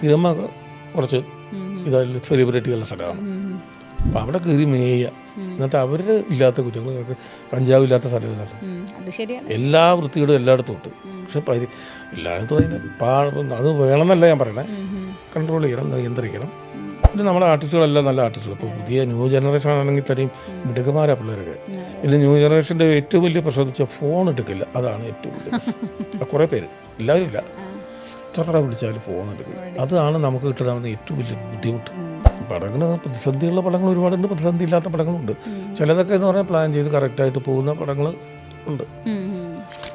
Cinema കുറച്ച് ഇതായാലും സെലിബ്രിറ്റികളുടെ സ്ഥലമാണ്. അപ്പം അവിടെ കയറി മേയുക, എന്നിട്ട് അവർ ഇല്ലാത്ത കുറ്റങ്ങൾക്ക് കഞ്ചാവ് ഇല്ലാത്ത സ്ഥലങ്ങളാണ്. എല്ലാ വൃത്തിയോടും എല്ലായിടത്തും ഉണ്ട്. പക്ഷെ എല്ലായിടത്തും അത് വേണമെന്നല്ല ഞാൻ പറയണേ, കൺട്രോൾ ചെയ്യണം, നിയന്ത്രിക്കണം. പിന്നെ നമ്മുടെ ആർട്ടിസ്റ്റുകളെല്ലാം നല്ല ആർട്ടിസ്റ്റുകൾ. ഇപ്പോൾ പുതിയ ന്യൂ ജനറേഷൻ ആണെങ്കിൽ തന്നെയും മിടുക്കന്മാരാ പിള്ളേരൊക്കെ. പിന്നെ ന്യൂ ജനറേഷൻ്റെ ഏറ്റവും വലിയ പ്രശ്നം എന്ന് വെച്ചാൽ ഫോൺ എടുക്കില്ല. അതാണ് ഏറ്റവും വലിയ പ്രശ്നം. കുറേ പേര്, എല്ലാവരും ഇല്ല, എത്ര വിളിച്ചാലും ഫോൺ എടുക്കില്ല. അതാണ് നമുക്ക് കിട്ടുന്ന ഏറ്റവും വലിയ ബുദ്ധിമുട്ട്. പടങ്ങൾ പ്രതിസന്ധിയുള്ള പടങ്ങൾ ഒരുപാടുണ്ട്, പ്രതിസന്ധി ഇല്ലാത്ത പടങ്ങളുണ്ട്. ചിലതൊക്കെ എന്ന് പറഞ്ഞാൽ പ്ലാൻ ചെയ്ത് കറക്റ്റായിട്ട് പോകുന്ന പടങ്ങൾ ഉണ്ട്.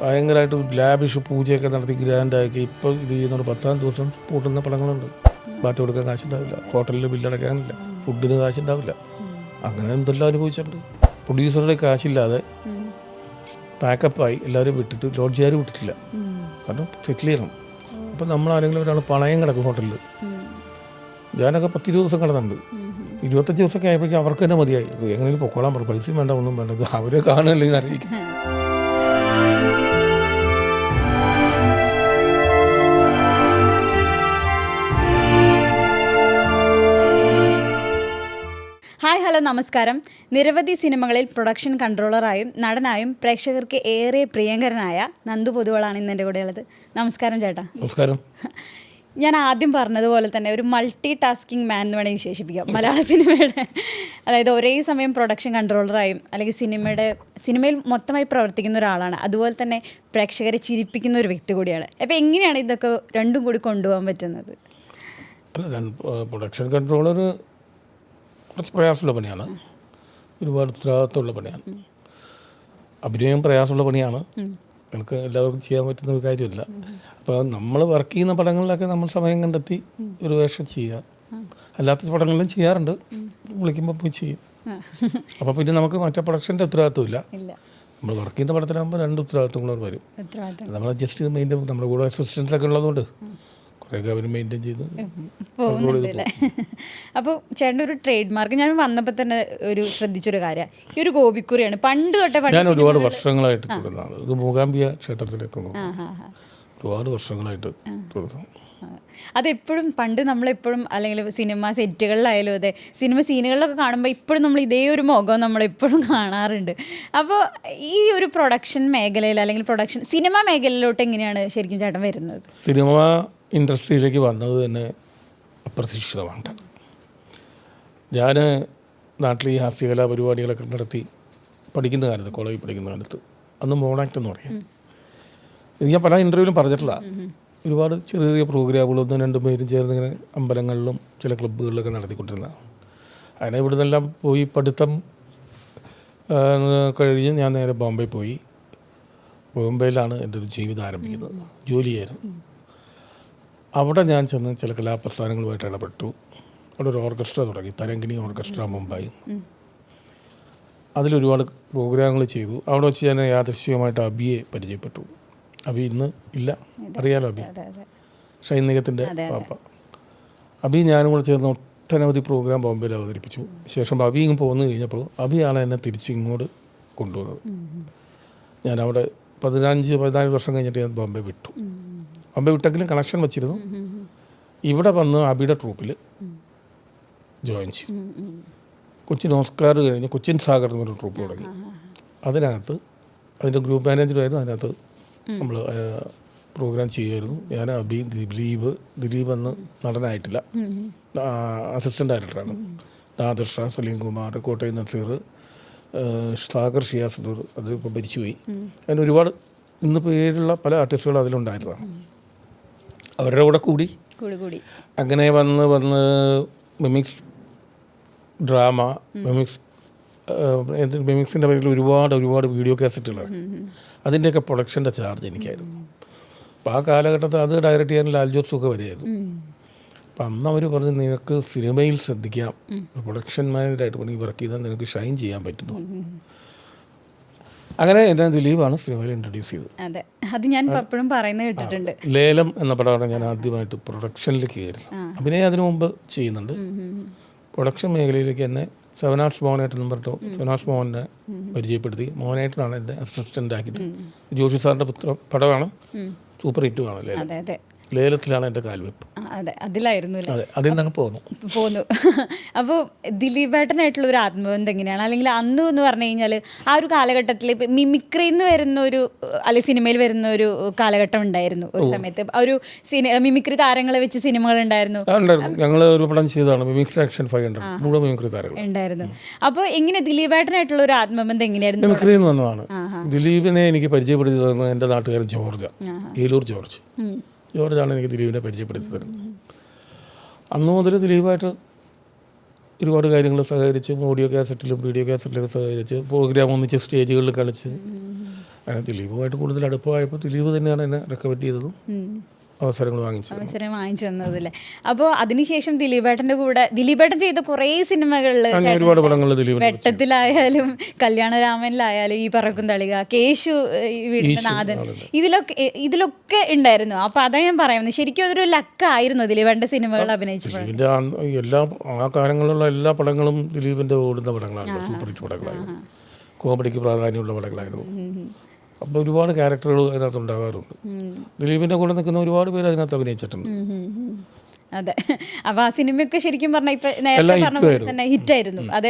ഭയങ്കരമായിട്ട് ലാബിഷ് പൂജയൊക്കെ നടത്തി ഗ്രാൻഡാക്കി ഇപ്പോൾ ഇത് ചെയ്യുന്ന 10-ാം ദിവസം പൂട്ടുന്ന പടങ്ങളുണ്ട്. ബാറ്റ് കൊടുക്കാൻ കാശുണ്ടാവില്ല, ഹോട്ടലിൽ ബില്ലടയ്ക്കാനില്ല, ഫുഡിന് കാശുണ്ടാവില്ല. അങ്ങനെ എന്തെല്ലാം അനുഭവിച്ചിട്ടുണ്ട്. പ്രൊഡ്യൂസറുടെ കാശില്ലാതെ പാക്കപ്പായി എല്ലാവരും വിട്ടിട്ട് ലോഡ്ജുകാർ വിട്ടിട്ടില്ല. കാരണം സെറ്റിൽ ചെയ്യണം. അപ്പം നമ്മൾ ആരെങ്കിലും ഒരാൾ പണയം കിടക്കും ഹോട്ടലിൽ. ഞാനൊക്കെ 10-20 ദിവസം കിടന്നുണ്ട്. 25 ദിവസമൊക്കെ ആയപ്പോഴേക്കും അവർക്ക് തന്നെ മതിയായി. എങ്ങനെയും പൊക്കോളാൻ പറഞ്ഞു, പൈസയും വേണ്ട, ഒന്നും വേണ്ട, ഇത് അവരെ കാണുകയല്ലെങ്കിൽ അറിയിക്കും. ഹായ്, ഹലോ, നമസ്കാരം. നിരവധി സിനിമകളിൽ പ്രൊഡക്ഷൻ കൺട്രോളറായും നടനായും പ്രേക്ഷകർക്ക് ഏറെ പ്രിയങ്കരനായ നന്ദു പൊതുവാളാണ് ഇന്ന് എൻ്റെ കൂടെയുള്ളത്. നമസ്കാരം ചേട്ടാ. നമസ്കാരം. ഞാൻ ആദ്യം പറഞ്ഞതുപോലെ തന്നെ ഒരു മൾട്ടി ടാസ്കിങ് മാൻ എന്ന് വേണമെങ്കിൽ വിശേഷിപ്പിക്കാം മലയാള സിനിമയുടെ. അതായത് ഒരേ സമയം പ്രൊഡക്ഷൻ കൺട്രോളറായും അല്ലെങ്കിൽ സിനിമയിൽ മൊത്തമായി പ്രവർത്തിക്കുന്ന ഒരാളാണ്. അതുപോലെ തന്നെ പ്രേക്ഷകരെ ചിരിപ്പിക്കുന്ന ഒരു വ്യക്തി കൂടിയാണ്. അപ്പോൾ എങ്ങനെയാണ് ഇതൊക്കെ രണ്ടും കൂടി കൊണ്ടുപോകാൻ പറ്റുന്നത്? അല്ല, പ്രൊഡക്ഷൻ കൺട്രോളർ കുറച്ച് പ്രയാസമുള്ള പണിയാണ്, ഒരുപാട് ഉത്തരവാദിത്തമുള്ള പണിയാണ്. അഭിനയം പ്രയാസമുള്ള പണിയാണ്, നമുക്ക് എല്ലാവർക്കും ചെയ്യാൻ പറ്റുന്ന ഒരു കാര്യമില്ല. അപ്പോൾ നമ്മൾ വർക്ക് ചെയ്യുന്ന പടങ്ങളിലൊക്കെ നമ്മൾ സമയം കണ്ടെത്തി ഒരു വേഷം ചെയ്യുക. അല്ലാത്ത പടങ്ങളിലും ചെയ്യാറുണ്ട്, വിളിക്കുമ്പോൾ പോയി ചെയ്യും. അപ്പോൾ പിന്നെ നമുക്ക് മറ്റേ പ്രൊഡക്ഷൻ്റെ ഉത്തരവാദിത്വമില്ല. നമ്മൾ വർക്ക് ചെയ്യുന്ന പടത്തിലാകുമ്പോൾ 2 ഉത്തരവാദിത്വങ്ങൾ വരും. നമ്മൾ ജസ്റ്റ് മെയിൻ്റെ നമ്മുടെ കൂടെ അസിസ്റ്റൻസ് ഒക്കെ ഉള്ളതുകൊണ്ട് കുറേയൊക്കെ അവർ മെയിൻറ്റെയിൻ ചെയ്ത് പോകുന്നുണ്ടല്ലേ. അപ്പോൾ ചേട്ടൻ്റെ ഒരു ട്രേഡ് മാർക്ക് ഞാൻ വന്നപ്പോൾ തന്നെ ഒരു ശ്രദ്ധിച്ചൊരു കാര്യം, ഈ ഒരു ഗോപിക്കുറിയാണ്. പണ്ട് തൊട്ടേ ഞാൻ ഒരുപാട് വർഷങ്ങളായിട്ട് തുടർന്നാണ്. ഇത് മൂകാംബിക ക്ഷേത്രത്തിലേക്ക് ഒരുപാട് വർഷങ്ങളായിട്ട് തുടർന്നു. അതെപ്പോഴും പണ്ട് നമ്മളെപ്പോഴും അല്ലെങ്കിൽ സിനിമ സെറ്റുകളിലായാലും അതെ, സിനിമ സീനുകളിലൊക്കെ കാണുമ്പോൾ ഇപ്പോഴും നമ്മൾ ഇതേ ഒരു മുഖം നമ്മളെപ്പോഴും കാണാറുണ്ട്. അപ്പോൾ ഈ ഒരു പ്രൊഡക്ഷൻ മേഖലയിൽ അല്ലെങ്കിൽ സിനിമ മേഖലയിലോട്ട് എങ്ങനെയാണ് ശരിക്കും ചേട്ടൻ വരുന്നത്? സിനിമ ഇൻഡസ്ട്രിയിലേക്ക് വന്നത് തന്നെ അപ്രതീക്ഷിതമാണ്. ഞാൻ നാട്ടിൽ ഈ ഹാസ്യകലാ പരിപാടികളൊക്കെ നടത്തി പഠിക്കുന്ന കാലത്ത്, കോളേജിൽ പഠിക്കുന്ന കാലത്ത്, അന്ന് മോണാക്ട് എന്ന് പറയാം. ഇത് ഞാൻ പല ഇൻ്റർവ്യൂവിലും പറഞ്ഞിട്ടില്ല. ഒരുപാട് ചെറിയ ചെറിയ പ്രോഗ്രാമുകൾ 1-2 പേരും ചേർന്ന് ഇങ്ങനെ അമ്പലങ്ങളിലും ചില ക്ലബ്ബുകളിലൊക്കെ നടത്തിക്കൊണ്ടിരുന്നതാണ്. അങ്ങനെ ഇവിടെ നിന്നെല്ലാം പോയി പഠിത്തം കഴിഞ്ഞ് ഞാൻ നേരെ ബോംബെ പോയി. ബോംബെയിലാണ് എൻ്റെ ഒരു ജീവിതം ആരംഭിക്കുന്നത്. ജോലിയായിരുന്നു. അവിടെ ഞാൻ ചെന്ന് ചില കലാപ്രസ്ഥാനങ്ങളുമായിട്ട് ഇടപെട്ടു. അവിടെ ഒരു ഓർക്കസ്ട്ര തുടങ്ങി, തരംഗിണി ഓർക്കസ്ട്ര മുംബൈ. അതിലൊരുപാട് പ്രോഗ്രാമുകൾ ചെയ്തു. അവിടെ വെച്ച് ഞാൻ യാദൃശ്ചികമായിട്ട് അബിയെ പരിചയപ്പെട്ടു. അബി ഇന്ന് ഇല്ല, അറിയാലോ, അബി ഷൈനികത്തിൻ്റെ പാപ്പ. അബി ഞാനും കൂടെ ചേർന്ന് ഒട്ടനവധി പ്രോഗ്രാം ബോംബെയിൽ അവതരിപ്പിച്ചു. ശേഷം അബി ഇങ്ങ് പോന്നു കഴിഞ്ഞപ്പോൾ അബിയാണ് എന്നെ തിരിച്ച് ഇങ്ങോട്ട് കൊണ്ടുവന്നത്. ഞാൻ അവിടെ 15-14 വർഷം കഴിഞ്ഞിട്ട് ഞാൻ ബോംബെ വിട്ടു. ബോംബെ വിട്ടെങ്കിലും കണക്ഷൻ വച്ചിരുന്നു. ഇവിടെ വന്ന് അബിയുടെ ട്രൂപ്പിൽ ജോയിൻ ചെയ്തു. കൊച്ചിൻ ഓസ്കാർ കഴിഞ്ഞ് കൊച്ചിൻ സാഗർ എന്നൊരു ട്രൂപ്പ് തുടങ്ങി. അതിനകത്ത് അതിൻ്റെ ഗ്രൂപ്പ് മാനേജറായിരുന്നു. അതിനകത്ത് നമ്മൾ പ്രോഗ്രാം ചെയ്യുമായിരുന്നു. ഞാൻ അബി, ദിലീപ് അന്ന് നടനായിട്ടില്ല, അസിസ്റ്റൻ്റ് ഡയറക്ടറാണ്. നാദിർഷ, സലീം കുമാർ, കോട്ടയം നസീർ, സാഗർ ഷിയാസുദൂർ, അത് ഇപ്പോൾ മരിച്ചുപോയി. അങ്ങനെ ഒരുപാട് ഇന്ന് പേരുള്ള പല ആർട്ടിസ്റ്റുകളും അതിലുണ്ടായിരുന്നതാണ്. അവരുടെ കൂടെ കൂടി അങ്ങനെ വന്ന് മിമിക്സ് ഡ്രാമ, മിമിക്സിൻ്റെ പേരിൽ ഒരുപാട് വീഡിയോ കാസറ്റുകളാണ്. അതിൻ്റെയൊക്കെ പ്രൊഡക്ഷൻ്റെ ചാർജ് എനിക്കായിരുന്നു. അപ്പോൾ ആ കാലഘട്ടത്തിൽ അത് ഡയറക്റ്റ് ചെയ്യാൻ ലാൽ ജോസൊക്കെ വരെയായിരുന്നു. അപ്പം അന്ന് അവർ പറഞ്ഞ്, നിനക്ക് സിനിമയിൽ ശ്രദ്ധിക്കാം, പ്രൊഡക്ഷൻ മാനേജറായിട്ട് പണി വർക്ക് ചെയ്താൽ നിനക്ക് ഷൈൻ ചെയ്യാൻ പറ്റുന്നു. അങ്ങനെ എന്നെ ദിലീപാണ് സിനിമയിൽ ഇൻട്രൊഡ്യൂസ് ചെയ്തത്. അതെ, അത് ഞാൻ എപ്പോഴും പറയുന്നത് കേട്ടിട്ടുണ്ട്. ലേലം എന്ന പടമാണ് ഞാൻ ആദ്യമായിട്ട് പ്രൊഡക്ഷനിലേക്ക് കയറി. അഭിനയം അതിനു മുമ്പ് ചെയ്യുന്നുണ്ട്. പ്രൊഡക്ഷൻ മേഖലയിലേക്ക് എന്നെ സെവനാർട്സ് മോഹനേട്ടൻ പറഞ്ഞിട്ടോ സെവനാർട്സ് മോഹനെ പരിചയപ്പെടുത്തി. മോഹനേട്ടനാണ് എൻ്റെ അസിസ്റ്റൻ്റ് ആക്കിയിട്ട്. ജോഷി സാറിൻ്റെ പടമാണ്, സൂപ്പർ ഹിറ്റുമാണ് ലേലത്തിലാണ് എൻ്റെ കാൽവെപ്പ്. അതെ, അതിലായിരുന്നു അല്ലേ? അതെ, അതിൽ നിന്ന് പോന്നു. അപ്പോൾ ദിലീപേട്ടനായിട്ടുള്ള ഒരു ആത്മബന്ധം എങ്ങനെയാണ്? അല്ലെങ്കിൽ അന്ന് എന്ന് പറഞ്ഞു കഴിഞ്ഞാൽ ആ ഒരു കാലഘട്ടത്തിൽ ഇപ്പം മിമിക്രിയിൽ നിന്ന് വരുന്ന ഒരു അല്ലെങ്കിൽ സിനിമയിൽ വരുന്ന ഒരു കാലഘട്ടം ഉണ്ടായിരുന്നു ഒരു സമയത്ത്. ഒരു മിമിക്രി താരങ്ങളെ വെച്ച് സിനിമകൾ ഉണ്ടായിരുന്നു. ഞങ്ങൾ ഒരു പടം ചെയ്തതാണ് മിമിക്രി ആക്ഷൻ 500 മുഴുവൻ മിമിക്രി താരങ്ങൾ ഉണ്ടായിരുന്നു. അപ്പോൾ എങ്ങനെ ദിലീപേട്ടനായിട്ടുള്ള ഒരു ആത്മബന്ധം എങ്ങനെയായിരുന്നു? മിമിക്രിയിൽ നിന്ന് വന്നതാണ്. ദിലീപിനെ എനിക്ക് പരിചയപ്പെടുത്തി തരുന്നത് എൻ്റെ നാട്ടുകാരൻ ജോർജ്, ഏലൂർ ജോർജാണ് എനിക്ക് ദിലീപിനെ പരിചയപ്പെടുത്തി തരുന്നത്. അന്ന് മുതൽ ദിലീപായിട്ട് ഒരുപാട് കാര്യങ്ങൾ സഹകരിച്ച് ഓഡിയോ കാസറ്റിലും വീഡിയോ കാസറ്റിലൊക്കെ സഹകരിച്ച് പ്രോഗ്രാം ഒന്നിച്ച് സ്റ്റേജുകളിൽ കളിച്ച് അങ്ങനെ ദിലീപുമായിട്ട് കൂടുതൽ അടുപ്പമായപ്പോൾ ദിലീപ് തന്നെയാണ് എന്നെ റെക്കമെൻഡ് ചെയ്തതും അവസരം വാങ്ങിച്ചു തന്നതല്ലേ. അപ്പോൾ അതിനുശേഷം ദിലീപേട്ടൻ ചെയ്ത കുറേ സിനിമകളിൽ ഒരുപാട് പടങ്ങളിൽ വെട്ടത്തിലായാലും കല്യാണരാമനിലായാലും ഈ പറക്കും തളിക, കേശു, വീടിന്റെ നാഥൻ, ഇതിലൊക്കെ ഉണ്ടായിരുന്നു. അപ്പോൾ അതാ ഞാൻ പറയുന്നത്, ശരിക്കും അതൊരു ലക്കായിരുന്നു ദിലീപേട്ടൻ്റെ സിനിമകൾ അഭിനയിച്ചപ്പോൾ. ആ കാലങ്ങളിലുള്ള എല്ലാ പടങ്ങളും ദിലീപിൻ്റെ ഓടുന്ന പടങ്ങളായിരുന്നു, സൂപ്പർ ഹിറ്റ് പടങ്ങളായിരുന്നു, കോമഡിക്ക് പ്രാധാന്യമുള്ള പടങ്ങളായിരുന്നു. അപ്പോൾ ഒരുപാട് ക്യാരക്ടറുകൾ അതിനകത്ത് ഉണ്ടാകാറുണ്ട്. ദിലീപിൻ്റെ കൂടെ നിൽക്കുന്ന ഒരുപാട് പേര് അതിനകത്ത് അഭിനയിച്ചിട്ടുണ്ട്. അതെ. അപ്പോൾ ആ സിനിമയൊക്കെ ശരിക്കും പറഞ്ഞാൽ ഇപ്പം നേരത്തെ പറഞ്ഞ പോലെ തന്നെ ഹിറ്റായിരുന്നു. അത്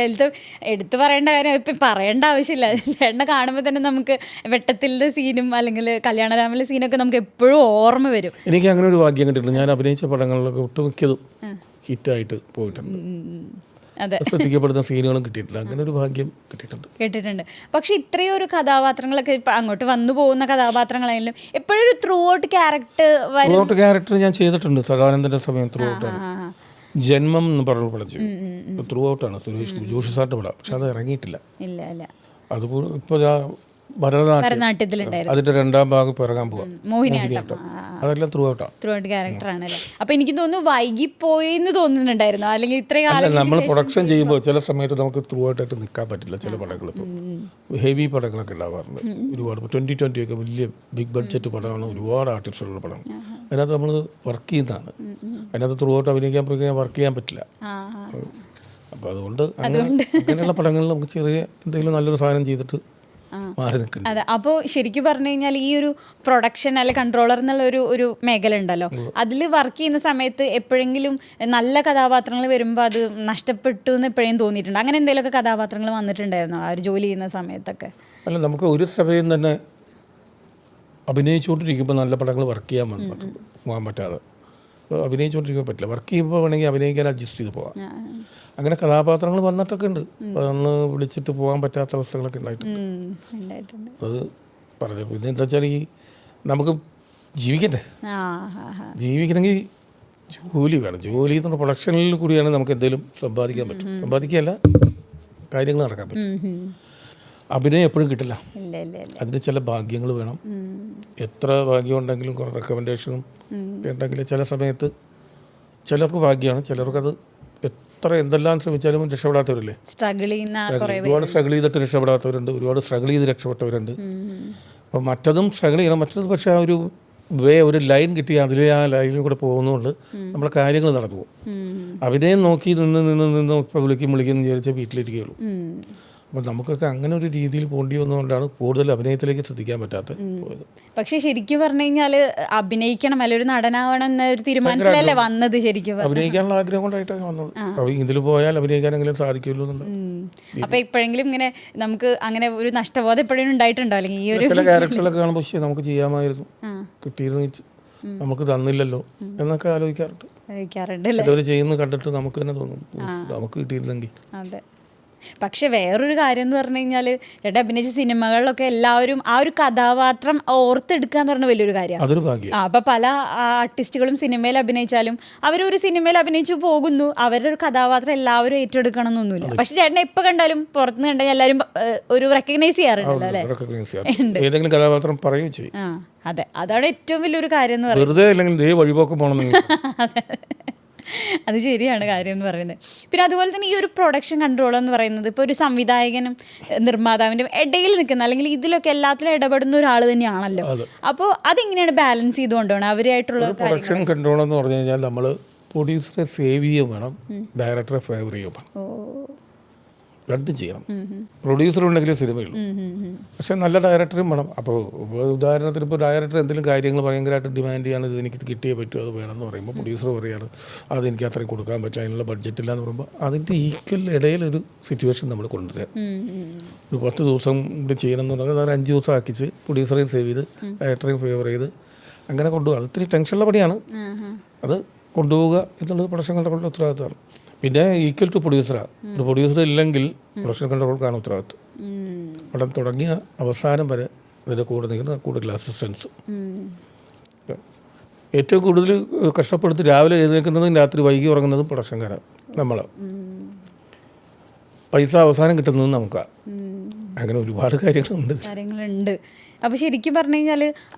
എടുത്തു പറയേണ്ട കാര്യം ഇപ്പം പറയേണ്ട ആവശ്യമില്ല. ചേട്ടനെ കാണുമ്പോൾ തന്നെ നമുക്ക് വെട്ടത്തിലെ സീനും അല്ലെങ്കിൽ കല്യാണരാമനിലെ സീനൊക്കെ നമുക്ക് എപ്പോഴും ഓർമ്മ വരും. എനിക്ക് അങ്ങനെ ഒരു ഭാഗ്യം കിട്ടിയിട്ടുണ്ട്. ഞാൻ അഭിനയിച്ച പടങ്ങളിലൊക്കെ ഒട്ടുമിക്കതും ഹിറ്റായിട്ട് പോയിട്ടുണ്ട്. അതെ, ശ്രദ്ധിക്കപ്പെടുന്ന സീനുകളും കിട്ടിയിട്ടില്ല. അങ്ങനെ ഒരു ഭാഗ്യം കിട്ടിയിട്ടുണ്ട്. പക്ഷെ ഇത്രയും ഒരു കഥാപാത്രങ്ങളൊക്കെ ഇപ്പം അങ്ങോട്ട് വന്നു പോകുന്ന കഥാപാത്രങ്ങളായാലും എപ്പോഴും ഒരു ത്രൂ ഔട്ട് ക്യാരക്ടർ ഞാൻ ചെയ്തിട്ടുണ്ട്. സദാനന്ദൻ്റെ സമയം ത്രൂ ഔട്ടാണ്. ജന്മം എന്ന് പറഞ്ഞു പഠിച്ചു ത്രൂ ഔട്ടാണ്. സുരേഷ് ജോഷി സാറിൻ്റെ പടം, പക്ഷെ അത് ഇറങ്ങിയിട്ടില്ല. അതുപോലെ ഇപ്പോൾ ഭരതനാട്യത്തിലുണ്ടായിരുന്നു. അതിന്റെ രണ്ടാം ഭാഗം ഇറങ്ങാൻ പോവാം, മോഹിനിയാട്ടം. അതെല്ലാം ത്രൂ ഔട്ട് ക്യാരക്ടറാണല്ലേ. അപ്പൊ എനിക്ക് തോന്നുന്നു വൈകിപ്പോയെന്ന് തോന്നുന്നുണ്ടായിരുന്നു. അല്ലെങ്കിൽ ഇത്രയും നമ്മൾ പ്രൊഡക്ഷൻ ചെയ്യുമ്പോൾ ചില സമയത്ത് നമുക്ക് ത്രൂ ഔട്ടായിട്ട് നിൽക്കാൻ പറ്റില്ല. ചില പടങ്ങൾ ഇപ്പോൾ ഹെവി പടങ്ങളൊക്കെ ഉണ്ടാവാറുണ്ട്. ഒരുപാട് 2020 ഒക്കെ വലിയ ബിഗ് ബഡ്ജറ്റ് പടമാണ്, ഒരുപാട് ആർട്ടിസ്റ്റുള്ള പടം. അതിനകത്ത് നമ്മൾ വർക്ക് ചെയ്യുന്നതാണ്. അതിനകത്ത് ത്രൂ ഔട്ട് അഭിനയിക്കാൻ പോയി കഴിഞ്ഞാൽ വർക്ക് ചെയ്യാൻ പറ്റില്ല. അപ്പോൾ അതുകൊണ്ട് അങ്ങനെയുള്ള പടങ്ങളിൽ നമുക്ക് ചെറിയ എന്തെങ്കിലും നല്ലൊരു സാധനം ചെയ്തിട്ട് അതെ. അപ്പോൾ ശരിക്കും പറഞ്ഞു കഴിഞ്ഞാൽ ഈ ഒരു പ്രൊഡക്ഷൻ അല്ലെങ്കിൽ കൺട്രോളർ എന്നുള്ള ഒരു മേഖല ഉണ്ടല്ലോ, അതിൽ വർക്ക് ചെയ്യുന്ന സമയത്ത് എപ്പോഴെങ്കിലും നല്ല കഥാപാത്രങ്ങൾ വരുമ്പോൾ അത് നഷ്ടപ്പെട്ടു എന്ന് എപ്പോഴും തോന്നിയിട്ടുണ്ട്? അങ്ങനെ എന്തെങ്കിലുമൊക്കെ കഥാപാത്രങ്ങൾ വന്നിട്ടുണ്ടായിരുന്നോ ആ ഒരു ജോലി ചെയ്യുന്ന സമയത്തൊക്കെ? അല്ല, നമുക്ക് ഒരു സമയം തന്നെ അഭിനയിച്ചുകൊണ്ടിരിക്കുമ്പോൾ നല്ല പടങ്ങൾ വർക്ക് ചെയ്യാൻ പോകാൻ പറ്റാതെ അഭിനയിച്ചുകൊണ്ടിരിക്കാൻ പറ്റില്ല. വർക്ക് ചെയ്യുമ്പോൾ വേണമെങ്കിൽ അഭിനയിക്കാൻ അഡ്ജസ്റ്റ് ചെയ്ത് പോകാം. അങ്ങനെ കഥാപാത്രങ്ങൾ വന്നിട്ടൊക്കെ ഉണ്ട്. അന്ന് വിളിച്ചിട്ട് പോകാൻ പറ്റാത്ത അവസ്ഥകളൊക്കെ ഉണ്ടായിട്ടുണ്ട്. അത് പറഞ്ഞു. പിന്നെ എന്താ വെച്ചാൽ ഈ നമുക്ക് ജീവിക്കണമെങ്കിൽ ജോലി വേണം. ജോലി എന്നുള്ള പ്രൊഡക്ഷനിൽ കൂടിയാണ് നമുക്ക് എന്തെങ്കിലും സമ്പാദിക്കാൻ പറ്റും. സമ്പാദിക്കുകയല്ല, കാര്യങ്ങൾ നടക്കാൻ പറ്റും. അഭിനയം എപ്പോഴും കിട്ടില്ല. അതിന് ചില ഭാഗ്യങ്ങൾ വേണം. എത്ര ഭാഗ്യം ഉണ്ടെങ്കിലും കുറേ റെക്കമെൻഡേഷനും ഉണ്ടെങ്കിൽ ചില സമയത്ത് ചിലർക്ക് ഭാഗ്യമാണ്, ചിലർക്കത് എത്ര എന്തെല്ലാം ശ്രമിച്ചാലും രക്ഷപ്പെടാത്തവരില്ലേ. ഒരുപാട് സ്ട്രഗിൾ ചെയ്തിട്ട് രക്ഷപ്പെടാത്തവരുണ്ട്, ഒരുപാട് സ്ട്രഗിൾ ചെയ്ത് രക്ഷപ്പെട്ടവരുണ്ട്. അപ്പോൾ മറ്റതും സ്ട്രഗിൾ ചെയ്യണം. മറ്റത് പക്ഷേ ആ ഒരു ലൈൻ കിട്ടി അതിൽ ആ ലൈനിൽ കൂടെ പോകുന്നതുകൊണ്ട് നമ്മളെ കാര്യങ്ങൾ നടന്നു പോകും. അഭിനയം നോക്കി നിന്ന് ഇപ്പോൾ വിളിക്കും വിചാരിച്ചാൽ വീട്ടിലിരിക്കുകയുള്ളൂ. അപ്പോൾ നമുക്കൊക്കെ അങ്ങനെ ഒരു രീതിയിൽ പോകേണ്ടി വന്നതുകൊണ്ടാണ് കൂടുതൽ അഭിനയത്തിലേക്ക് ശ്രദ്ധിക്കാൻ പറ്റാത്തത് പോയത്. പക്ഷേ ശരിക്കും പറഞ്ഞു കഴിഞ്ഞാൽ അഭിനയിക്കണം, അല്ലെങ്കിൽ ഒരു നടനാവണം എന്ന ഒരു തീരുമാനത്തിലല്ലേ വന്നത്? ശരിക്കും അഭിനയിക്കാനുള്ള ആഗ്രഹം കൊണ്ടായിട്ടാണ് വന്നത്. ഇതിൽ പോയാൽ അഭിനയിക്കാനെങ്കിലും സാധിക്കുമല്ലോ എന്നുണ്ട്. അപ്പോൾ ഇപ്പോഴെങ്കിലും ഇങ്ങനെ നമുക്ക് അങ്ങനെ ഒരു നഷ്ടബോധം എപ്പോഴും ഉണ്ടായിട്ടുണ്ടോ? അല്ലെങ്കിൽ ഈ ഒരു ചില ക്യാരക്ടറുകളൊക്കെ കാണുമ്പോൾ പക്ഷേ നമുക്ക് ചെയ്യാമായിരുന്നു, കിട്ടിയിരുന്നു, നമുക്ക് തന്നില്ലല്ലോ എന്നൊക്കെ ആലോചിക്കാറുണ്ട്. ചിലവർ ചെയ്യുന്നത് കണ്ടിട്ട് നമുക്ക് തന്നെ തോന്നും നമുക്ക് കിട്ടിയിരുന്നെങ്കിൽ. അതെ. പക്ഷെ വേറൊരു കാര്യം എന്ന് പറഞ്ഞു കഴിഞ്ഞാൽ ചേട്ടാ അഭിനയിച്ച സിനിമകളിലൊക്കെ എല്ലാവരും ആ ഒരു കഥാപാത്രം ഓർത്തെടുക്കുക എന്ന് പറഞ്ഞ വലിയൊരു കാര്യമാണ്. അപ്പൊ പല ആർട്ടിസ്റ്റുകളും സിനിമയിൽ അഭിനയിച്ചാലും അവരൊരു സിനിമയിൽ അഭിനയിച്ചു പോകുന്നു, അവരുടെ ഒരു കഥാപാത്രം എല്ലാവരും ഏറ്റെടുക്കണം എന്നൊന്നുമില്ല. പക്ഷെ ചേട്ടനെ എപ്പോൾ കണ്ടാലും പുറത്തുനിന്ന് കണ്ടാൽ എല്ലാവരും ഒരു റെക്കഗ്നൈസ് ചെയ്യാറുണ്ടല്ലോ അല്ലേ? ഏതെങ്കിലും കഥാപാത്രം പറയുകയും ചെയ്യും. അതെ, അതാണ് ഏറ്റവും വലിയൊരു കാര്യം എന്ന് പറയുന്നത്. അത് ശരിയാണ് കാര്യം എന്ന് പറയുന്നത്. പിന്നെ അതുപോലെ തന്നെ ഈ ഒരു പ്രൊഡക്ഷൻ കൺട്രോൾ എന്ന് പറയുന്നത് ഇപ്പോൾ ഒരു സംവിധായകനും നിർമ്മാതാവിൻ്റെ ഇടയിൽ നിൽക്കുന്ന അല്ലെങ്കിൽ ഇതിലൊക്കെ എല്ലാത്തിലും ഇടപെടുന്ന ഒരാൾ തന്നെയാണല്ലോ. അപ്പോൾ അതെങ്ങനെയാണ് ബാലൻസ് ചെയ്തുകൊണ്ടാണ് അവരായിട്ടുള്ള പ്രൊഡക്ഷൻ കൺട്രോൾ എന്ന് പറഞ്ഞു കഴിഞ്ഞാൽ നമ്മൾ പ്രൊഡ്യൂസറെ സേവ് ചെയ്യുകയും വേണം, ഡയറക്ടറെ ഫേവർ ചെയ്യുകയും വേണം. രണ്ടും ചെയ്യണം. പ്രൊഡ്യൂസർ ഉണ്ടെങ്കിലും സിനിമയുള്ളൂ. പക്ഷേ നല്ല ഡയറക്ടറും വേണം. അപ്പോൾ ഉദാഹരണത്തിന് ഇപ്പോൾ ഡയറക്ടർ എന്തെങ്കിലും കാര്യങ്ങൾ ഭയങ്കരമായിട്ട് ഡിമാൻഡ് ചെയ്യാണ്, ഇത് എനിക്ക് കിട്ടിയേ പറ്റുമോ, അത് വേണമെന്ന് പറയുമ്പോൾ പ്രൊഡ്യൂസർ പറയുകയാണ് അതെനിക്ക് അത്രയും കൊടുക്കാൻ പറ്റില്ല, അതിനുള്ള ബഡ്ജറ്റ് ഇല്ല എന്ന് പറയുമ്പോൾ അതിൻ്റെ ഈക്വൽ ഇടയിലൊരു സിറ്റുവേഷൻ നമ്മൾ കൊണ്ടുവരാം. ഒരു 10 ദിവസം കൂടി ചെയ്യണം എന്ന് പറഞ്ഞാൽ അത് 5 ദിവസം ആക്കിച്ച് പ്രൊഡ്യൂസറെയും സേവ് ചെയ്ത് ഡയറക്ടറെയും ഫേവർ ചെയ്ത് അങ്ങനെ കൊണ്ടുപോകുക. അത് ഇത്തിരി ടെൻഷനുള്ള പണിയാണ്. അത് കൊണ്ടുപോവുക എന്നുള്ളത് പ്രൊഡക്ഷൻ കൺട്രോളിൻ്റെ ഉത്തരവാദിത്തമാണ്. പിന്നെ ഈക്വൽ ടു പ്രൊഡ്യൂസറാണ്. ഒരു പ്രൊഡ്യൂസർ ഇല്ലെങ്കിൽ പ്രൊഡക്ഷൻ കൺട്രോൾക്കാണ് ഉത്തരവാദിത്തം. പടം തുടങ്ങിയ അവസാനം വരെ അതിൻ്റെ കൂടെ നിൽക്കുന്ന കൂടുതൽ അസിസ്റ്റൻസ്. ഏറ്റവും കൂടുതൽ കഷ്ടപ്പെടുത്തി രാവിലെ എഴുന്നേൽക്കുന്നതും രാത്രി വൈകി ഉറങ്ങുന്നതും പ്രൊഡക്ഷൻകാരാണ്. നമ്മൾ പൈസ അവസാനം കിട്ടുന്നതും നമുക്കാണ്. അങ്ങനെ ഒരുപാട് കാര്യങ്ങളുണ്ട്. അപ്പോൾ ശരിക്കും പറഞ്ഞു കഴിഞ്ഞാൽ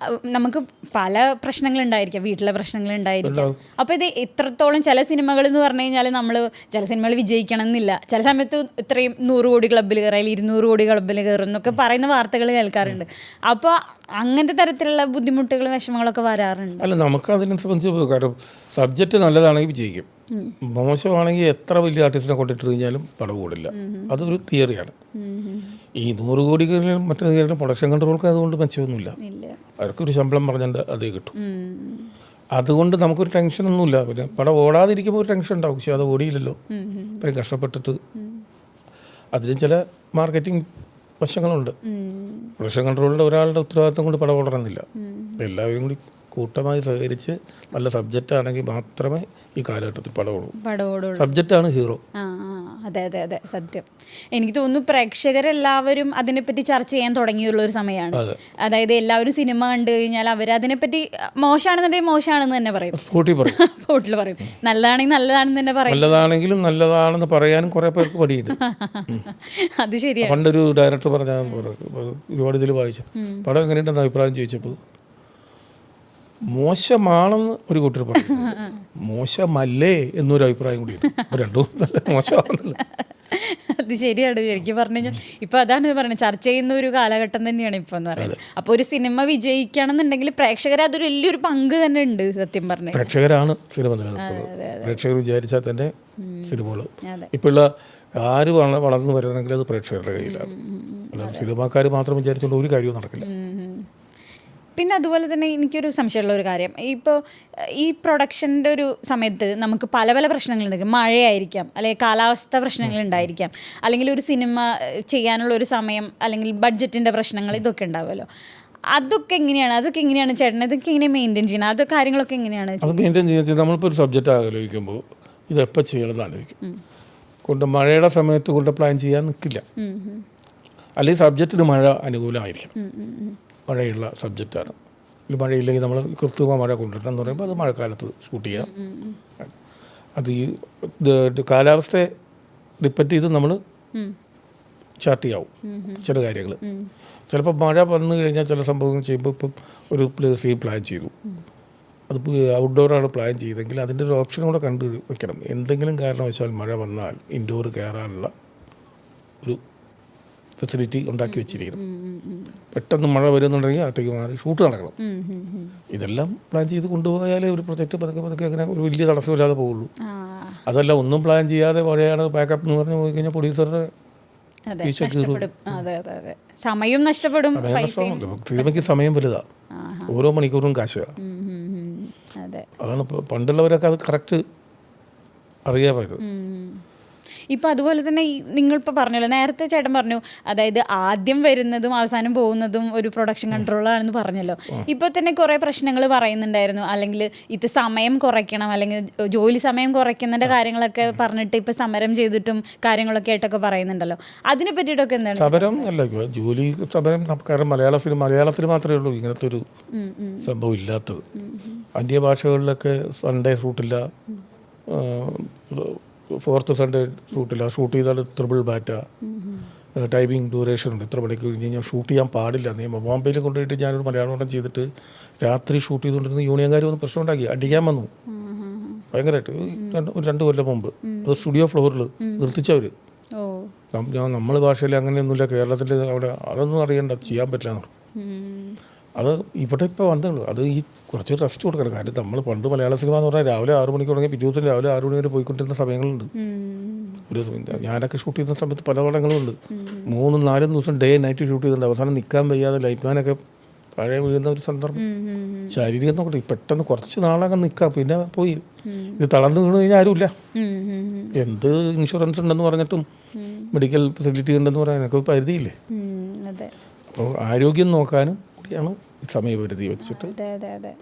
നമുക്ക് പല പ്രശ്നങ്ങളുണ്ടായിരിക്കാം, വീട്ടിലെ പ്രശ്നങ്ങളുണ്ടായിരിക്കാം. അപ്പോൾ ഇത് ഇത്രത്തോളം ചില സിനിമകൾ എന്ന് പറഞ്ഞു കഴിഞ്ഞാൽ നമ്മൾ ചില സിനിമകൾ വിജയിക്കണം എന്നില്ല, ചില സമയത്ത് ഇത്രയും 100 കോടി ക്ലബ്ബിൽ കയറുക, 200 കോടി ക്ലബ്ബിൽ കയറും എന്നൊക്കെ പറയുന്ന വാർത്തകൾ കേൾക്കാറുണ്ട്. അപ്പോൾ അങ്ങനത്തെ തരത്തിലുള്ള ബുദ്ധിമുട്ടുകളും വിഷമങ്ങളൊക്കെ വരാറുണ്ട്. അല്ല, നമുക്ക് അതിനെ സംബന്ധിച്ച് കാരണം സബ്ജക്റ്റ് നല്ലതാണെങ്കിൽ വിജയിക്കും, മോശമാണെങ്കിൽ എത്ര വലിയ ആർട്ടിസ്റ്റിനെ കൊണ്ടിട്ട് കഴിഞ്ഞാലും പടം കൂടില്ല. അതൊരു തിയറിയാണ്. ഈ 100 കോടി മറ്റേ പ്രൊഡക്ഷൻ കൺട്രോൾക്ക് അതുകൊണ്ട് മെച്ചമൊന്നുമില്ല. അവർക്കൊരു ശമ്പളം പറഞ്ഞിട്ട് അതേ കിട്ടും. അതുകൊണ്ട് നമുക്കൊരു ടെൻഷനൊന്നുമില്ല. പിന്നെ പടം ഓടാതിരിക്കുമ്പോൾ ഒരു ടെൻഷൻ ഉണ്ടാവും. പക്ഷെ അത് ഓടിയില്ലല്ലോ, ഇത്രയും കഷ്ടപ്പെട്ടിട്ട്. അതിന് ചില മാർക്കറ്റിംഗ് വശങ്ങളുണ്ട്. പ്രൊഡക്ഷൻ കൺട്രോളിൻ്റെ ഒരാളുടെ ഉത്തരവാദിത്തം കൊണ്ട് പടം ഓടണമെന്നില്ല. എല്ലാവരും കൂടി കൂട്ടമായി സഹകരിച്ച് നല്ല സബ്ജക്റ്റ് ആണെങ്കിൽ മാത്രമേ ഈ കാലഘട്ടത്തിൽ പടമുള്ളൂ. സബ്ജക്റ്റാണ് ഹീറോ. അതെ അതെ അതെ, സത്യം. എനിക്ക് തോന്നുന്നു പ്രേക്ഷകരെല്ലാവരും അതിനെപ്പറ്റി ചർച്ച ചെയ്യാൻ തുടങ്ങിയുള്ള ഒരു സമയമാണ്. അതായത് എല്ലാവരും സിനിമ കണ്ടു കഴിഞ്ഞാൽ അവർ അതിനെപ്പറ്റി മോശമാണെന്നുണ്ടെങ്കിൽ മോശമാണെന്ന് തന്നെ പറയും, സ്പോട്ടിൽ പറയും. നല്ലതാണെങ്കിൽ നല്ലതാണെന്ന് തന്നെ പറയും. നല്ലതാണെങ്കിലും നല്ലതാണെന്ന് പറയാനും കുറെ പേർക്ക് പടിയുണ്ട്. അത് ശരിയാണ്. പണ്ടൊരു ഡയറക്ടർ പറഞ്ഞ ഒരുപാട് ഇതിൽ വായിച്ച പടം എങ്ങനെയുണ്ടെന്ന് അഭിപ്രായം ചോദിച്ചപ്പോൾ മോശമാണെന്ന് ഒരു കൂട്ടർ പറഞ്ഞു, മോശമല്ലേ എന്നൊരു അഭിപ്രായം കൂടി. രണ്ടും നല്ല മോശമാണെന്നല്ല. അത് ശരിയാണ്. ശരിക്കും പറഞ്ഞു കഴിഞ്ഞാൽ ഇപ്പം അതാണ് പറയുന്നത്, ചർച്ച ചെയ്യുന്ന ഒരു കാലഘട്ടം തന്നെയാണ് ഇപ്പോൾ എന്ന് പറയുന്നത്. അപ്പോൾ ഒരു സിനിമ വിജയിക്കണം എന്നുണ്ടെങ്കിൽ പ്രേക്ഷകർ അതൊരു വലിയൊരു പങ്ക് തന്നെ ഉണ്ട്. സത്യം പറഞ്ഞു പ്രേക്ഷകരാണ് സിനിമ നിലനിർത്തുന്നത്. പ്രേക്ഷകർ വിചാരിച്ചാൽ തന്നെ സിനിമകൾ ഇപ്പോഴുള്ള ആര് വളർന്നു വരുന്നെങ്കിൽ അത് പ്രേക്ഷകരുടെ കയ്യിലാണ്. അല്ലാതെ സിനിമാക്കാർ മാത്രം വിചാരിച്ചുകൊണ്ട് ഒരു കാര്യവും നടക്കില്ല. പിന്നെ അതുപോലെ തന്നെ എനിക്കൊരു സംശയമുള്ള ഒരു കാര്യം, ഇപ്പോൾ ഈ പ്രൊഡക്ഷൻ്റെ ഒരു സമയത്ത് നമുക്ക് പല പല പ്രശ്നങ്ങളുണ്ടായിരിക്കും. മഴയായിരിക്കാം, അല്ലെങ്കിൽ കാലാവസ്ഥ പ്രശ്നങ്ങളുണ്ടായിരിക്കാം, അല്ലെങ്കിൽ ഒരു സിനിമ ചെയ്യാനുള്ള ഒരു സമയം, അല്ലെങ്കിൽ ബഡ്ജറ്റിൻ്റെ പ്രശ്നങ്ങൾ, ഇതൊക്കെ ഉണ്ടാവുമല്ലോ. അതൊക്കെ എങ്ങനെയാണ് ചേട്ടൻ ഇതൊക്കെ എങ്ങനെ മെയിൻറ്റെയിൻ ചെയ്യണം? അത് കാര്യങ്ങളൊക്കെ എങ്ങനെയാണ് അത് മെയിൻറ്റെയിൻ ചെയ്യുന്നത്? നമ്മളിപ്പോൾ ഒരു സബ്ജക്റ്റ് ആലോചിക്കുമ്പോൾ ഇതെപ്പോൾ ചെയ്യണമെന്ന് ആലോചിക്കും. കൊണ്ട് മഴയുടെ സമയത്ത് കൊണ്ട് പ്ലാൻ ചെയ്യാൻ നിൽക്കില്ല. അല്ലെങ്കിൽ സബ്ജക്റ്റിന് മഴ അനുകൂലമായിരിക്കും. മഴയുള്ള സബ്ജക്റ്റാണ്. ഈ മഴയില്ലെങ്കിൽ നമ്മൾ കൃത്യமாக മഴ കൊണ്ടുവരണം എന്ന് പറയുമ്പോൾ അത് മഴക്കാലത്ത് ഷൂട്ട് ചെയ്യാം. അത് ഈ കാലാവസ്ഥയെ ഡിപ്പെൻഡ് ചെയ്ത് നമ്മൾ ചാർട്ട് ചെയ്യാവും ചില കാര്യങ്ങൾ. ചിലപ്പോൾ മഴ വന്നു കഴിഞ്ഞാൽ ചില സംഭവങ്ങൾ ചെയ്യുമ്പോൾ ഇപ്പം ഒരു പ്ലേസ് പ്ലാൻ ചെയ്തു, അതിപ്പോൾ ഔട്ട്ഡോറാണ് പ്ലാൻ ചെയ്തെങ്കിൽ അതിൻ്റെ ഒരു ഓപ്ഷൻ കൂടെ കണ്ടു വെക്കണം. എന്തെങ്കിലും കാരണവശാൽ മഴ വന്നാൽ ഇൻഡോർ കയറാനുള്ള ഒരു ഫെസിലിറ്റി ഉണ്ടാക്കി വെച്ചിരിക്കണം. പെട്ടെന്ന് മഴ വരുന്നുണ്ടെങ്കിൽ അകത്തേക്ക് മാറി ഷൂട്ട് നടക്കണം. ഇതെല്ലാം പ്ലാൻ ചെയ്ത് കൊണ്ടുപോയാലേ ഒരു പ്രൊജക്റ്റ് പതുക്കെ അങ്ങനെ ഒരു വലിയ തടസ്സമില്ലാതെ പോകുള്ളൂ. അതല്ല ഒന്നും പ്ലാൻ ചെയ്യാതെ മഴയാണ് ബാക്കപ്പ് എന്ന് പറഞ്ഞ് പോയി കഴിഞ്ഞാൽ പ്രൊഡ്യൂസറുടെ സമയം നഷ്ടപ്പെടും. സിനിമയ്ക്ക് സമയം വലുതാണ്, ഓരോ മണിക്കൂറും കാശാണ്. അതാണ് പണ്ടുള്ളവരൊക്കെ അത് കറക്റ്റ് അറിയാമായിരുന്നു. ഇപ്പോൾ അതുപോലെ തന്നെ നിങ്ങളിപ്പോൾ പറഞ്ഞല്ലോ, നേരത്തെ ചേട്ടൻ പറഞ്ഞു, അതായത് ആദ്യം വരുന്നതും അവസാനം പോകുന്നതും ഒരു പ്രൊഡക്ഷൻ കൺട്രോളാണെന്ന് പറഞ്ഞല്ലോ. ഇപ്പോൾ തന്നെ കുറേ പ്രശ്നങ്ങൾ പറയുന്നുണ്ടായിരുന്നു, അല്ലെങ്കിൽ ഇത് സമയം കുറയ്ക്കണം, അല്ലെങ്കിൽ ജോലി സമയം കുറയ്ക്കുന്നതിൻ്റെ കാര്യങ്ങളൊക്കെ പറഞ്ഞിട്ട് ഇപ്പോൾ സമരം ചെയ്തിട്ടും കാര്യങ്ങളൊക്കെ ആയിട്ടൊക്കെ പറയുന്നുണ്ടല്ലോ. അതിനെ പറ്റിയിട്ടൊക്കെ എന്താണ്? സമരം അല്ല, ജോലി സമരം. കാരണം മലയാളത്തിൽ മാത്രമേ ഉള്ളൂ ഇങ്ങനത്തെ ഒരു സംഭവം ഇല്ലാത്തത്. അന്യഭാഷകളിലൊക്കെ സൺഡേ ഷൂട്ടില്ല, 4th സൺഡേ ഷൂട്ടില്ല. ഷൂട്ട് ചെയ്താൽ ട്രിപ്പിൾ ബാറ്റ, ടൈമിംഗ് ഡ്യൂറേഷൻ ഉണ്ട്. ഇത്ര മണിക്കൂർ കഴിഞ്ഞ് കഴിഞ്ഞാൽ ഷൂട്ട് ചെയ്യാൻ പാടില്ല. നിയമം ബോംബെയിൽ കൊണ്ടുപോയിട്ട് ഞാനൊരു മലയാളം പടം ചെയ്തിട്ട് രാത്രി ഷൂട്ട് ചെയ്തുകൊണ്ടിരുന്ന യൂണിയൻകാർ വന്ന് പ്രശ്നം ഉണ്ടാക്കി, അടിക്കാൻ വന്നു ഭയങ്കരമായിട്ട്. ഒരു 2 കൊല്ലം മുമ്പ് അത് സ്റ്റുഡിയോ ഫ്ലോറിൽ നിർത്തിച്ചവർ. നമ്മൾ ഭാഷയിൽ അങ്ങനെയൊന്നുമില്ല, കേരളത്തിൽ അവിടെ അതൊന്നും അറിയണ്ട, ചെയ്യാൻ പറ്റില്ല. അത് ഇവിടെ ഇപ്പോൾ വന്നുള്ളൂ. അത് ഈ കുറച്ച് റെസ്റ്റ് കൊടുക്കണം. കാര്യം നമ്മൾ പണ്ട് മലയാള സിനിമ എന്ന് പറഞ്ഞാൽ രാവിലെ 6 മണിക്ക് തുടങ്ങി പിറ്റേ ദിവസം രാവിലെ 6 മണി വരെ പോയിക്കൊണ്ടിരുന്ന സമയങ്ങളുണ്ട്. ഒരു ഞാനൊക്കെ ഷൂട്ട് ചെയ്യുന്ന സമയത്ത് പല പടങ്ങളും ഉണ്ട് 3-4 ദിവസം ഡേ നൈറ്റ് ഷൂട്ട് ചെയ്തിട്ടുണ്ട്. അവസാനം നിൽക്കാൻ വയ്യാതെ ലൈറ്റ്മാനൊക്കെ പഴയ വീഴുന്ന ഒരു സന്ദർഭം. ശാരീരികം നോക്കട്ടെ, പെട്ടെന്ന് കുറച്ച് നാളൊക്കെ നിൽക്കാം, പിന്നെ പോയി ഇത് തളർന്നു വീണ് കഴിഞ്ഞാൽ ആരുമില്ല. എന്ത് ഇൻഷുറൻസ് ഉണ്ടെന്ന് പറഞ്ഞിട്ടും മെഡിക്കൽ ഫെസിലിറ്റി ഉണ്ടെന്ന് പറയാനൊക്കെ പരിധിയില്ലേ. അപ്പോൾ ആരോഗ്യം നോക്കാനും കൂടിയാണ് സമയപരിധി വെച്ചിട്ട്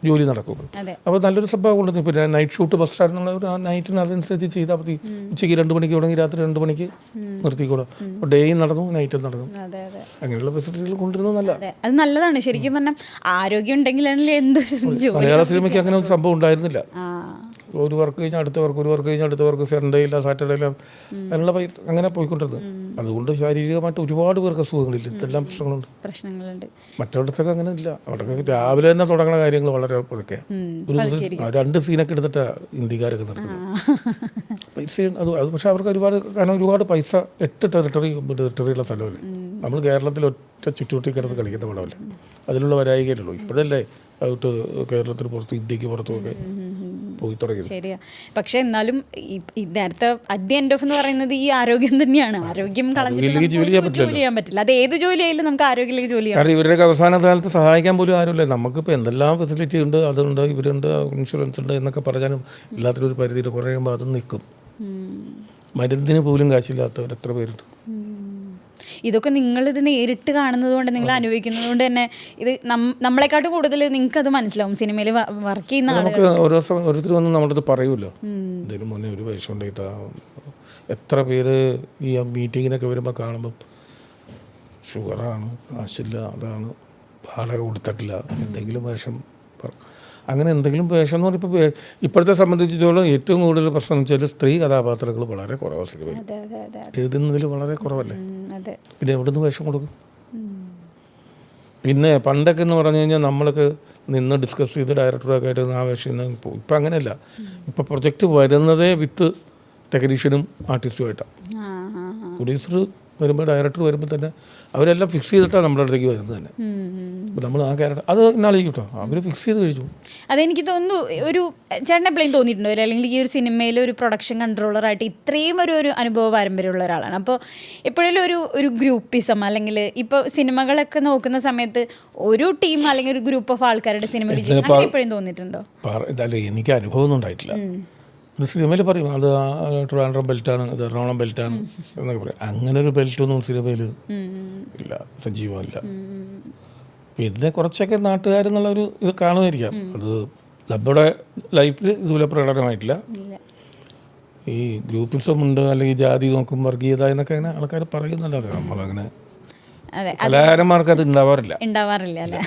ജോലി നടക്കുള്ളൂ. അപ്പോൾ നല്ലൊരു സംഭവം കൊണ്ടുവന്നു. ഇപ്പോൾ നൈറ്റ് ഷൂട്ട് ബസ് സ്റ്റാൻഡിനുള്ള ഒരു നൈറ്റിന് അതനുസരിച്ച് ചെയ്താൽ മതി. ഉച്ചയ്ക്ക് 2 മണിക്ക് തുടങ്ങി രാത്രി 2 മണിക്ക് നിർത്തിക്കൂടാ. അപ്പോൾ ഡേയും നടന്നു നൈറ്റും നടന്നു. അങ്ങനെയുള്ള ഫെസിലിറ്റികൾ കൊണ്ടുവരുന്നത് നല്ലതാണ്. അത് നല്ലതാണ്. ശരിക്കും പറഞ്ഞാൽ ആരോഗ്യം ഉണ്ടെങ്കിലാണല്ലേ എന്ത് മലയാള സിനിമയ്ക്ക് അങ്ങനെ ഒരു സംഭവം ഉണ്ടായിരുന്നില്ല. ഒരു വർക്ക് കഴിഞ്ഞാൽ അടുത്ത വർക്ക്, ഒരു വർക്ക് കഴിഞ്ഞാൽ അടുത്ത വർക്ക്, സൺഡേ ഇല്ല സാറ്റർഡേ ഇല്ല, അതിനുള്ള പൈസ അങ്ങനെ പോയിക്കൊണ്ടിരുന്നത്. അതുകൊണ്ട് ശാരീരികമായിട്ട് ഒരുപാട് പേർക്ക് അസുഖങ്ങളില്ല, ഇതെല്ലാം പ്രശ്നങ്ങളുണ്ട്. മറ്റിടത്തൊക്കെ അങ്ങനെ ഇല്ല. അവിടെ രാവിലെ തന്നെ തുടങ്ങുന്ന കാര്യങ്ങൾ വളരെ പതുക്കെ. ഒരു 2 സീനൊക്കെ എടുത്തിട്ടാണ് ഇന്ത്യക്കാരൊക്കെ നിർത്തുന്നത്. പൈസ അത് പക്ഷെ അവർക്ക് ഒരുപാട് പൈസ 8 ടെറിട്ടറിയുള്ള സ്ഥലമല്ലേ. നമ്മൾ കേരളത്തിൽ ഒറ്റ ചുറ്റുവട്ടിക്കകത്ത് കളിക്കുന്ന പടമല്ലേ, അതിലുള്ള വരായികയല്ലോ. ഇപ്പോഴല്ലേ അവിട്ട് കേരളത്തിന് പുറത്ത് ഇന്ത്യക്ക് പുറത്തുമൊക്കെ പോയി തുടങ്ങിയത്. ശരിയാ. പക്ഷെ എന്നാലും നേരത്തെ അറ്റ് ദി എൻഡ് ഓഫ് എന്ന് പറയുന്നത് ഈ ആരോഗ്യം തന്നെയാണ്. ആരോഗ്യം കളഞ്ഞിട്ട് ജോലി ചെയ്യാൻ പറ്റില്ല. അത് ഏത് ജോലിയായാലും നമുക്ക് ആരോഗ്യത്തിലേക്ക് ജോലി ചെയ്യാം. കാരണം ഇവരുടെ അവസാന കാലത്ത് സഹായിക്കാൻ പോലും ആരുമില്ല. നമുക്കിപ്പോൾ എന്തെല്ലാം ഫെസിലിറ്റി ഉണ്ട്, അതുണ്ട്, ഇവരുണ്ട്, ഇൻഷുറൻസ് ഉണ്ട് എന്നൊക്കെ പറഞ്ഞാലും എല്ലാത്തിനും ഒരു പരിധിയിൽ കുറയുമ്പോൾ അത് നിൽക്കും. മരുന്നിന് പോലും കാശില്ലാത്തവർ എത്ര പേരുണ്ട്. ഇതൊക്കെ നിങ്ങളിത് നേരിട്ട് കാണുന്നത് കൊണ്ട്, നിങ്ങൾ അനുഭവിക്കുന്നത് കൊണ്ട് തന്നെ ഇത് നമ്മളെക്കാട്ട് കൂടുതൽ നിങ്ങൾക്ക് അത് മനസ്സിലാവും. സിനിമയിൽ വർക്ക് ചെയ്യുന്ന നമുക്ക് ഓരോരുത്തർ വന്ന് നമ്മളത് പറയുമല്ലോ, ഇതിന് മുന്നേ ഒരു വേഷം ഉണ്ടായിട്ടാ. എത്ര പേര് ഈ മീറ്റിങ്ങിനൊക്കെ വരുമ്പോൾ കാണുമ്പം ഷുഗറാണ്, കാശില്ല, അതാണ്, വാടക കൊടുത്തിട്ടില്ല, എന്തെങ്കിലും വേഷം അങ്ങനെ എന്തെങ്കിലും വേഷം എന്ന് പറയുമ്പോൾ ഇപ്പോഴത്തെ സംബന്ധിച്ചിടത്തോളം ഏറ്റവും കൂടുതൽ പ്രശ്നം എന്ന് വെച്ചാൽ സ്ത്രീ കഥാപാത്രങ്ങൾ വളരെ കുറവാണ് സിനിമയിൽ. എഴുതുന്നതിൽ വളരെ കുറവല്ലേ. പിന്നെ എവിടുന്ന് വേഷം കൊടുക്കും? പിന്നെ പണ്ടൊക്കെ എന്ന് പറഞ്ഞു കഴിഞ്ഞാൽ നമ്മളൊക്കെ നിന്ന് ഡിസ്കസ് ചെയ്ത് ഡയറക്ടറൊക്കെ ആയിട്ട് ആ വേഷം പോകും. ഇപ്പം അങ്ങനെയല്ല. ഇപ്പം പ്രൊജക്റ്റ് വരുന്നതേ വിത്ത് ടെക്നീഷ്യനും ആർട്ടിസ്റ്റുമായിട്ടാണ്. പ്രൊഡ്യൂസർ വരുമ്പോൾ ഡയറക്ടർ വരുമ്പോൾ തന്നെ അവരെല്ലാം ഫിക്സ് ചെയ്തിട്ടാണ് നമ്മുടെ അടുത്തേക്ക് വരുന്നത് തന്നെ. അപ്പോൾ നമ്മൾ ആ ക്യാരക്ടർ അത് ഇന്നാളെ കിട്ടോ അവർ ഫിക്സ് ചെയ്ത് കഴിച്ചു. അതെനിക്ക് തോന്നുന്നു ഒരു ചേട്ടൻ എപ്പോഴും തോന്നിയിട്ടുണ്ടോ, അല്ലെങ്കിൽ ഈ ഒരു സിനിമയിൽ ഒരു പ്രൊഡക്ഷൻ കൺട്രോളറായിട്ട് ഇത്രയും ഒരു അനുഭവ പാരമ്പര്യമുള്ള ഒരാളാണ്. അപ്പോൾ എപ്പോഴും ഒരു ഗ്രൂപ്പിസം, അല്ലെങ്കിൽ ഇപ്പോൾ സിനിമകളൊക്കെ നോക്കുന്ന സമയത്ത് ഒരു ടീം അല്ലെങ്കിൽ ഒരു ഗ്രൂപ്പ് ഓഫ് ആൾക്കാരുടെ സിനിമ എപ്പോഴും തോന്നിയിട്ടുണ്ടോ? എനിക്ക് അനുഭവമൊന്നും ഉണ്ടായിട്ടില്ല. ഒരു സിനിമയിൽ പറയും അത് ട്രിവാൻഡ്രം ബെൽറ്റാണ്, അത് എറണാകുളം ബെൽറ്റാണ് എന്നൊക്കെ പറയും. അങ്ങനെ ഒരു ബെൽറ്റൊന്നും സിനിമയിൽ ഇല്ല, സജീവമല്ല. പിന്നെ കുറച്ചൊക്കെ നാട്ടുകാരെന്നുള്ളൊരു ഇത് കാണുമായിരിക്കാം. അത് നമ്മുടെ ലൈഫിൽ ഇതുപോലെ പ്രകടനമായിട്ടില്ല. ഈ ഗ്രൂപ്പിസം ഉണ്ട്, അല്ലെങ്കിൽ ജാതി നോക്കും, വർഗീയത എന്നൊക്കെ അങ്ങനെ ആൾക്കാർ പറയുന്നുണ്ടല്ലോ. നമ്മളങ്ങനെ കലാകാരന്മാർക്ക് അത് ഉണ്ടാവാറില്ല അല്ലേ.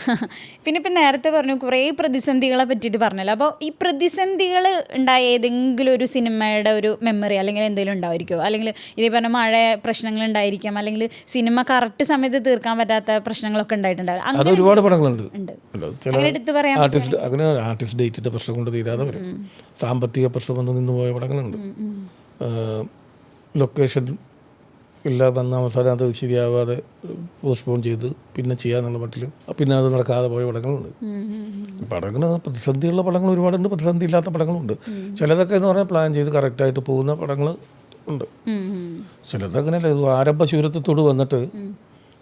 പിന്നെ ഇപ്പം നേരത്തെ പറഞ്ഞു കുറേ പ്രതിസന്ധികളെ പറ്റിയിട്ട് പറഞ്ഞല്ലോ. അപ്പോൾ ഈ പ്രതിസന്ധികൾ ഉണ്ടായ ഏതെങ്കിലും ഒരു സിനിമയുടെ ഒരു മെമ്മറി അല്ലെങ്കിൽ എന്തെങ്കിലും ഉണ്ടായിരിക്കുമോ? അല്ലെങ്കിൽ ഇതേ പറഞ്ഞ മഴ പ്രശ്നങ്ങൾ ഉണ്ടായിരിക്കാം, അല്ലെങ്കിൽ സിനിമ കറക്റ്റ് സമയത്ത് തീർക്കാൻ പറ്റാത്ത പ്രശ്നങ്ങളൊക്കെ ഉണ്ടായിട്ടുണ്ടാകും. അങ്ങനെ ഒരുപാട് പടങ്ങളുണ്ട്. അങ്ങനെ എടുത്ത് പറയാം. അങ്ങനെ ആർട്ടിസ്റ്റ് ഡേറ്റിൻ്റെ പ്രശ്നം കൊണ്ട് തീരാതെ വരും. സാമ്പത്തിക പ്രശ്നം വന്ന് നിന്ന് പോയ പടങ്ങളുണ്ട്. ലൊക്കേഷൻ ഇല്ല വന്ന അവസാനം അത് ശരിയാവാതെ പോസ്റ്റ്പോൺ ചെയ്ത് പിന്നെ ചെയ്യാന്നുള്ള മട്ടിൽ പിന്നെ അത് നടക്കാതെ പോയ പടങ്ങളുണ്ട്. പടങ്ങൾ പ്രതിസന്ധിയുള്ള പടങ്ങൾ ഒരുപാടുണ്ട്, പ്രതിസന്ധി ഇല്ലാത്ത പടങ്ങളുണ്ട്. ചിലതൊക്കെ എന്ന് പറഞ്ഞാൽ പ്ലാൻ ചെയ്ത് കറക്റ്റായിട്ട് പോകുന്ന പടങ്ങൾ ഉണ്ട്. ചിലതങ്ങനെയല്ല, ഇത് ആരംഭശൂരത്തോട് വന്നിട്ട്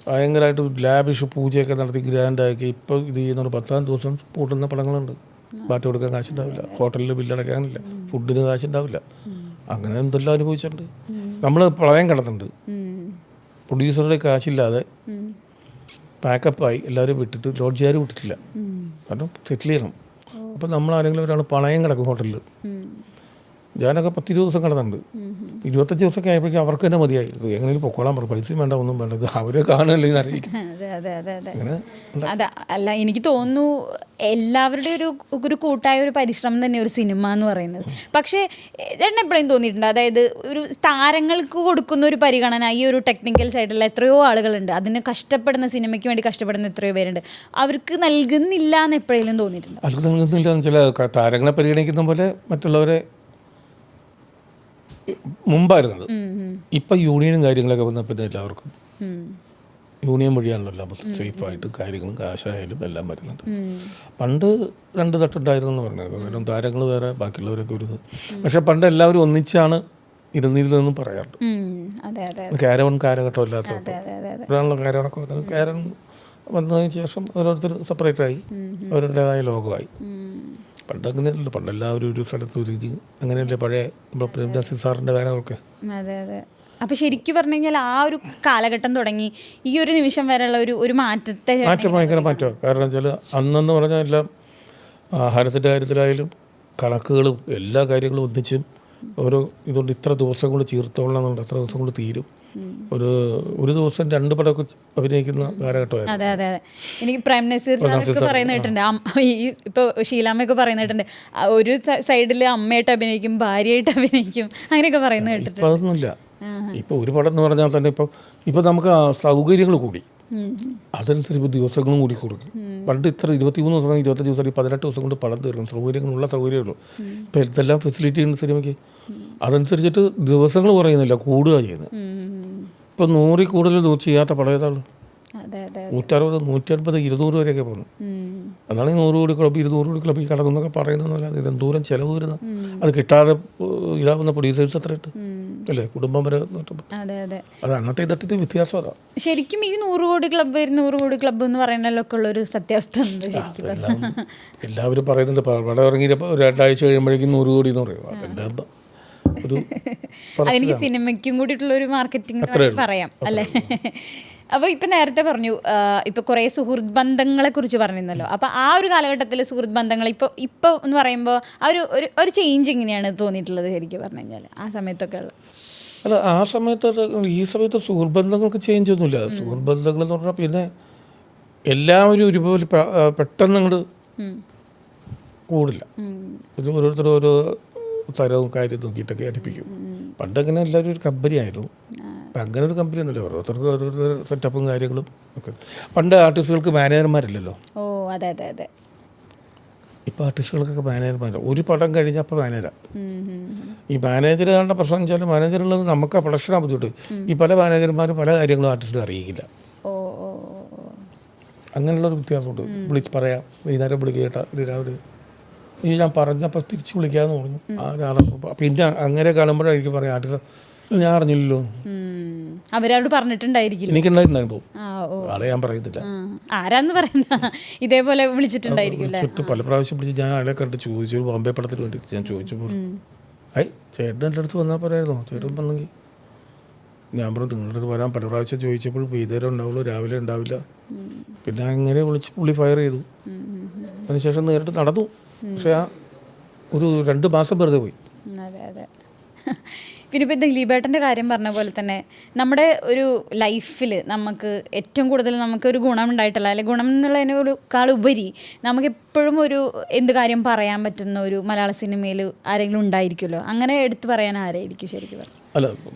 ഭയങ്കരമായിട്ട് ലാവിഷ് പൂജയൊക്കെ നടത്തി ഗ്രാൻഡാക്കി ഇപ്പോൾ ഇത് ചെയ്യുന്ന 10-ാം ദിവസം പൂട്ടുന്ന പടങ്ങളുണ്ട്. ബാറ്റ് കൊടുക്കാൻ കാശുണ്ടാവില്ല, ഹോട്ടലിൽ ബില്ലടക്കാനില്ല, ഫുഡിന് കാശുണ്ടാവില്ല. അങ്ങനെ എന്തെല്ലാം അനുഭവിച്ചിട്ടുണ്ട്. നമ്മൾ പ്രളയം കിടന്നുണ്ട്, പ്രൊഡ്യൂസറുടെ കാശില്ലാതെ പാക്കപ്പായി എല്ലാവരും വിട്ടിട്ട് ലോഡ്ജുകാർ വിട്ടിട്ടില്ല, കാരണം സെറ്റിൽ ചെയ്യണം. അപ്പം നമ്മൾ ആരെങ്കിലും ഒരാൾ പണയം കിടക്കും ഹോട്ടലിൽ. ഞാനൊക്കെ 10-20 ദിവസം കിടന്നുണ്ട്. 25 ദിവസമൊക്കെ ആയപ്പോഴേക്കും അവർക്ക് തന്നെ മതിയായി. എങ്ങനെയും പൊക്കോളാൻ പറഞ്ഞു, പൈസ വേണ്ട, ഒന്നും വേണ്ട, ഇത് അവരെ കാണുകയല്ലെങ്കിൽ അറിയിക്കും. അല്ല, എനിക്ക് തോന്നുന്നു എല്ലാവരുടെയും ഒരു കൂട്ടായ ഒരു പരിശ്രമം തന്നെ ഒരു സിനിമ എന്ന് പറയുന്നത്. പക്ഷേ ചേട്ടൻ എപ്പോഴും തോന്നിയിട്ടുണ്ട്, അതായത് ഒരു താരങ്ങൾക്ക് കൊടുക്കുന്ന ഒരു പരിഗണന ഈ ഒരു ടെക്നിക്കൽ സൈഡിലുള്ള എത്രയോ ആളുകളുണ്ട്, അതിന് കഷ്ടപ്പെടുന്ന സിനിമയ്ക്ക് വേണ്ടി കഷ്ടപ്പെടുന്ന എത്രയോ പേരുണ്ട്, അവർക്ക് നൽകുന്നില്ല എന്ന് എപ്പോഴെങ്കിലും തോന്നിയിട്ടുണ്ട്? അവർക്ക് നൽകുന്നില്ല. ചില താരങ്ങളെ പരിഗണിക്കുന്ന പോലെ മറ്റുള്ളവരെ മുമ്പായിരുന്നത്. ഇപ്പം യൂണിയനും കാര്യങ്ങളൊക്കെ വന്നപ്പോൾ എല്ലാവർക്കും യൂണിയൻ വഴിയാണല്ലോ എല്ലാം സേഫായിട്ട് കാര്യങ്ങളും കാശായാലും എല്ലാം വരുന്നുണ്ട്. പണ്ട് 2 തട്ടുണ്ടായിരുന്നു എന്ന് പറഞ്ഞത്, കാരണം താരങ്ങൾ വേറെ ബാക്കിയുള്ളവരൊക്കെ ഒരു. പക്ഷെ പണ്ട് എല്ലാവരും ഒന്നിച്ചാണ് ഇരുന്നിരുന്നെന്നും പറയാറുണ്ട്. അതെ അതെ കാരവൺ കാലഘട്ടം ഇല്ലാത്ത അതെ അതെ അതെ ഇവിടെയുള്ള കാരവണൊക്കെ വന്നത് കാരൻ വന്നതിന് ശേഷം ഓരോരുത്തർ സെപ്പറേറ്റായി അവരുടേതായ ലോകമായി. പണ്ട് അങ്ങനെയല്ലോ, പണ്ടെല്ലാവരും ഒരു സ്ഥലത്ത് ഒരുങ്ങി അങ്ങനെയല്ലേ പഴയ നമ്മുടെ പ്രേംദാസ് സാറിൻ്റെ കാലമൊക്കെ. അതെ അതെ. അപ്പോൾ ശരിക്കും പറഞ്ഞു കഴിഞ്ഞാൽ ആ ഒരു കാലഘട്ടം തുടങ്ങി ഈ ഒരു നിമിഷം വരെയുള്ള ഒരു മാറ്റം ഭയങ്കര മാറ്റമാണ്. കാരണം വെച്ചാൽ അന്നെന്ന് പറഞ്ഞാൽ എല്ലാം ആഹാരത്തിൻ്റെ കാര്യത്തിലായാലും കണക്കുകളും എല്ലാ കാര്യങ്ങളും ഒന്നിച്ചും ഓരോ ഇതുകൊണ്ട് ഇത്ര ദിവസം കൊണ്ട് ചീർത്തോളണമെന്നുണ്ട്, അത്ര ദിവസം കൊണ്ട് തീരും. ഒരു ദിവസം 2 പടമൊക്കെ അഭിനയിക്കുന്ന കാലഘട്ടമായിരുന്നു. അതെ അതെ അതെ. എനിക്ക് പ്രേം നസീർ സാറൊക്കെ പറയുന്ന കേട്ടിട്ടുണ്ട്, ഈ ഇപ്പോൾ ഷീലാമ്മയൊക്കെ പറയുന്ന കേട്ടിട്ടുണ്ട്, ഒരു സൈഡിൽ അമ്മയായിട്ട് അഭിനയിക്കും, ഭാര്യയായിട്ട് അഭിനയിക്കും, അങ്ങനെയൊക്കെ പറയുന്ന കേട്ടിട്ടുണ്ട്. ഇപ്പം അതൊന്നുമില്ല. ഇപ്പോൾ ഒരു പടം എന്ന് പറഞ്ഞാൽ തന്നെ ഇപ്പം നമുക്ക് സൗകര്യങ്ങൾ കൂടി, അതനുസരിച്ച് ദിവസങ്ങളും കൂടി കൊടുക്കും. പണ്ട് ഇത്ര 23 ദിവസം 25 ദിവസം 18 ദിവസം കൊണ്ട് പടം തീർക്കും. സൗകര്യങ്ങളുള്ള സൗകര്യമുള്ളൂ. ഇപ്പം എന്തെല്ലാം ഫെസിലിറ്റി ഉണ്ട് സിനിമയ്ക്ക്, അതനുസരിച്ചിട്ട് ദിവസങ്ങൾ കുറയുന്നില്ല, കൂടുക ചെയ്യുന്നത്. ഇപ്പം 100 കൂടുതൽ ചെയ്യാത്ത പടം ഏതാണ്? 160, 150, 200 വരെയൊക്കെ പോകുന്നു. അതാണ് ഈ 100 കോടി ക്ലബ്ബ് 200 കോടി ക്ലബ്ബിൽ കടക്കുന്നൊക്കെ പറയുന്നതല്ലാതെ ഇതെന്തോരം ചിലവ് വരുന്നത്. അത് കിട്ടാതെ ഇതാവുന്ന പ്രൊഡ്യൂസേഴ്സ് എത്ര ഇട്ട് അല്ലേ, കുടുംബം വരെ. അത് അന്നത്തെ ഇതത്തെ വ്യത്യാസം അതാണ്. ശരിക്കും ഈ 100 കോടി ക്ലബ്ബ് 200 കോടി ക്ലബ്ബ് എന്ന് പറയുന്നതിലൊക്കെ ഉള്ള ഒരു സത്യാവസ്ഥ ഉണ്ട്. എല്ലാവരും പറയുന്നുണ്ട് പടം ഇറങ്ങിയപ്പോൾ 2 ആഴ്ച കഴിയുമ്പോഴേക്കും 100 കോടി എന്ന് പറയും. അതെന്താ അതെനിക്ക് സിനിമയ്ക്കും കൂടിയിട്ടുള്ള ഒരു മാർക്കറ്റിംഗ് പറയാം അല്ലേ. അപ്പോൾ ഇപ്പം നേരത്തെ പറഞ്ഞു, ഇപ്പോൾ കുറേ സുഹൃത്ത് ബന്ധങ്ങളെ കുറിച്ച് പറഞ്ഞിരുന്നല്ലോ. അപ്പോൾ ആ ഒരു കാലഘട്ടത്തിൽ സുഹൃത്ത് ബന്ധങ്ങൾ ഇപ്പോൾ എന്ന് പറയുമ്പോൾ ആ ഒരു ചേഞ്ച് എങ്ങനെയാണ് തോന്നിയിട്ടുള്ളത് ശരിക്കും പറഞ്ഞു കഴിഞ്ഞാൽ ആ സമയത്തൊക്കെ ഉള്ളത്? അല്ല, ആ സമയത്ത് ഈ സമയത്ത് സുഹൃത്ത് ബന്ധങ്ങൾക്ക് ചേഞ്ച് ഒന്നുമില്ല. സുഹൃത്ത് ബന്ധങ്ങൾ എന്ന് പറഞ്ഞാൽ പിന്നെ എല്ലാവരും ഒരുപോലെ പെട്ടെന്ന് അങ്ങോട്ട് കൂടില്ല. ഇത് ഓരോരുത്തരും ഓരോ തരവും കാര്യം നോക്കിയിട്ടൊക്കെ അടുപ്പിക്കും. പണ്ടങ്ങനെ എല്ലാവരും ഒരു കമ്പനി ആയിരുന്നു. അപ്പം അങ്ങനെ ഒരു കമ്പനി ഒന്നുമില്ല, ഓരോരുത്തർക്ക് ഓരോരുത്തർ സെറ്റപ്പും കാര്യങ്ങളും ഒക്കെ. പണ്ട് ആർട്ടിസ്റ്റുകൾക്ക് മാനേജർമാരില്ലല്ലോ. ഓ അതെ അതെ അതെ. ഇപ്പോൾ ആർട്ടിസ്റ്റുകൾക്കൊക്കെ മാനേജർമാർ, ഒരു പടം കഴിഞ്ഞാൽ അപ്പോൾ മാനേജറാണ്. ഈ മാനേജറുകളുടെ പ്രശ്നം വെച്ചാൽ മാനേജറുള്ളത് നമുക്ക് പ്രൊഡക്ഷനാണ് ബുദ്ധിമുട്ട്. ഈ പല മാനേജർമാരും പല കാര്യങ്ങളും ആർട്ടിസ്റ്റിന് അറിയിക്കില്ല. അങ്ങനെയുള്ളൊരു വ്യത്യാസമുണ്ട്. വിളിച്ച് പറയാം, വൈകുന്നേരം വിളിക്കേട്ട രാവിലെ ഞാൻ പറഞ്ഞപ്പോൾ തിരിച്ച് വിളിക്കാമെന്ന് പറഞ്ഞു. പിന്നെ അങ്ങനെ കാണുമ്പോഴാണ് എനിക്ക് പറയാം ആർട്ടിസ്റ്റ് ഞാൻ അറിഞ്ഞില്ലല്ലോ, അവരോട് പറഞ്ഞിട്ടുണ്ടായിരിക്കും. എനിക്കുണ്ടായിട്ടുണ്ടായിരുന്നു. ആളെ ഞാൻ പറയുന്നില്ല, ആരാന്ന് പറയുന്ന ഇതേപോലെ വിളിച്ചിട്ടുണ്ടായിരിക്കും. പല പ്രാവശ്യം വിളിച്ച് ഞാൻ ആളെ കണ്ട് ചോദിച്ചു. ബോംബെ പടത്തിന് വേണ്ടിയിട്ട് ഞാൻ ചോദിച്ചപ്പോൾ ചേട്ടൻ എൻ്റെ അടുത്ത് വന്നാൽ പറയായിരുന്നോ, ചേട്ടൻ പറഞ്ഞെങ്കിൽ ഞാൻ പറഞ്ഞു നിങ്ങളുടെ അടുത്ത് വരാൻ പല പ്രാവശ്യം ചോദിച്ചപ്പോൾ വൈകുന്നേരം ഉണ്ടാവുള്ളൂ, രാവിലെ ഉണ്ടാവില്ല. പിന്നെ അങ്ങനെ വിളിച്ച് പുള്ളി ഫയർ ചെയ്തു. അതിനുശേഷം നേരിട്ട് നടന്നു. പക്ഷേ ഒരു 2 മാസം വെറുതെ പോയി. അതെ അതെ. പിന്നെ ഇപ്പോൾ ദിലീപേട്ടൻ്റെ കാര്യം പറഞ്ഞ പോലെ തന്നെ നമ്മുടെ ഒരു ലൈഫിൽ നമുക്ക് ഏറ്റവും കൂടുതൽ നമുക്കൊരു ഗുണമുണ്ടായിട്ടുള്ള, അല്ലെങ്കിൽ ഗുണം എന്നുള്ളതിനേക്കാൾ ഉപരി നമുക്ക് എപ്പോഴും ഒരു എന്ത് കാര്യം പറയാൻ പറ്റുന്ന ഒരു മലയാള സിനിമയിൽ ആരെങ്കിലും ഉണ്ടായിരിക്കുമല്ലോ. അങ്ങനെ എടുത്തു പറയാൻ ആരായിരിക്കും ശരിക്കും? അല്ല,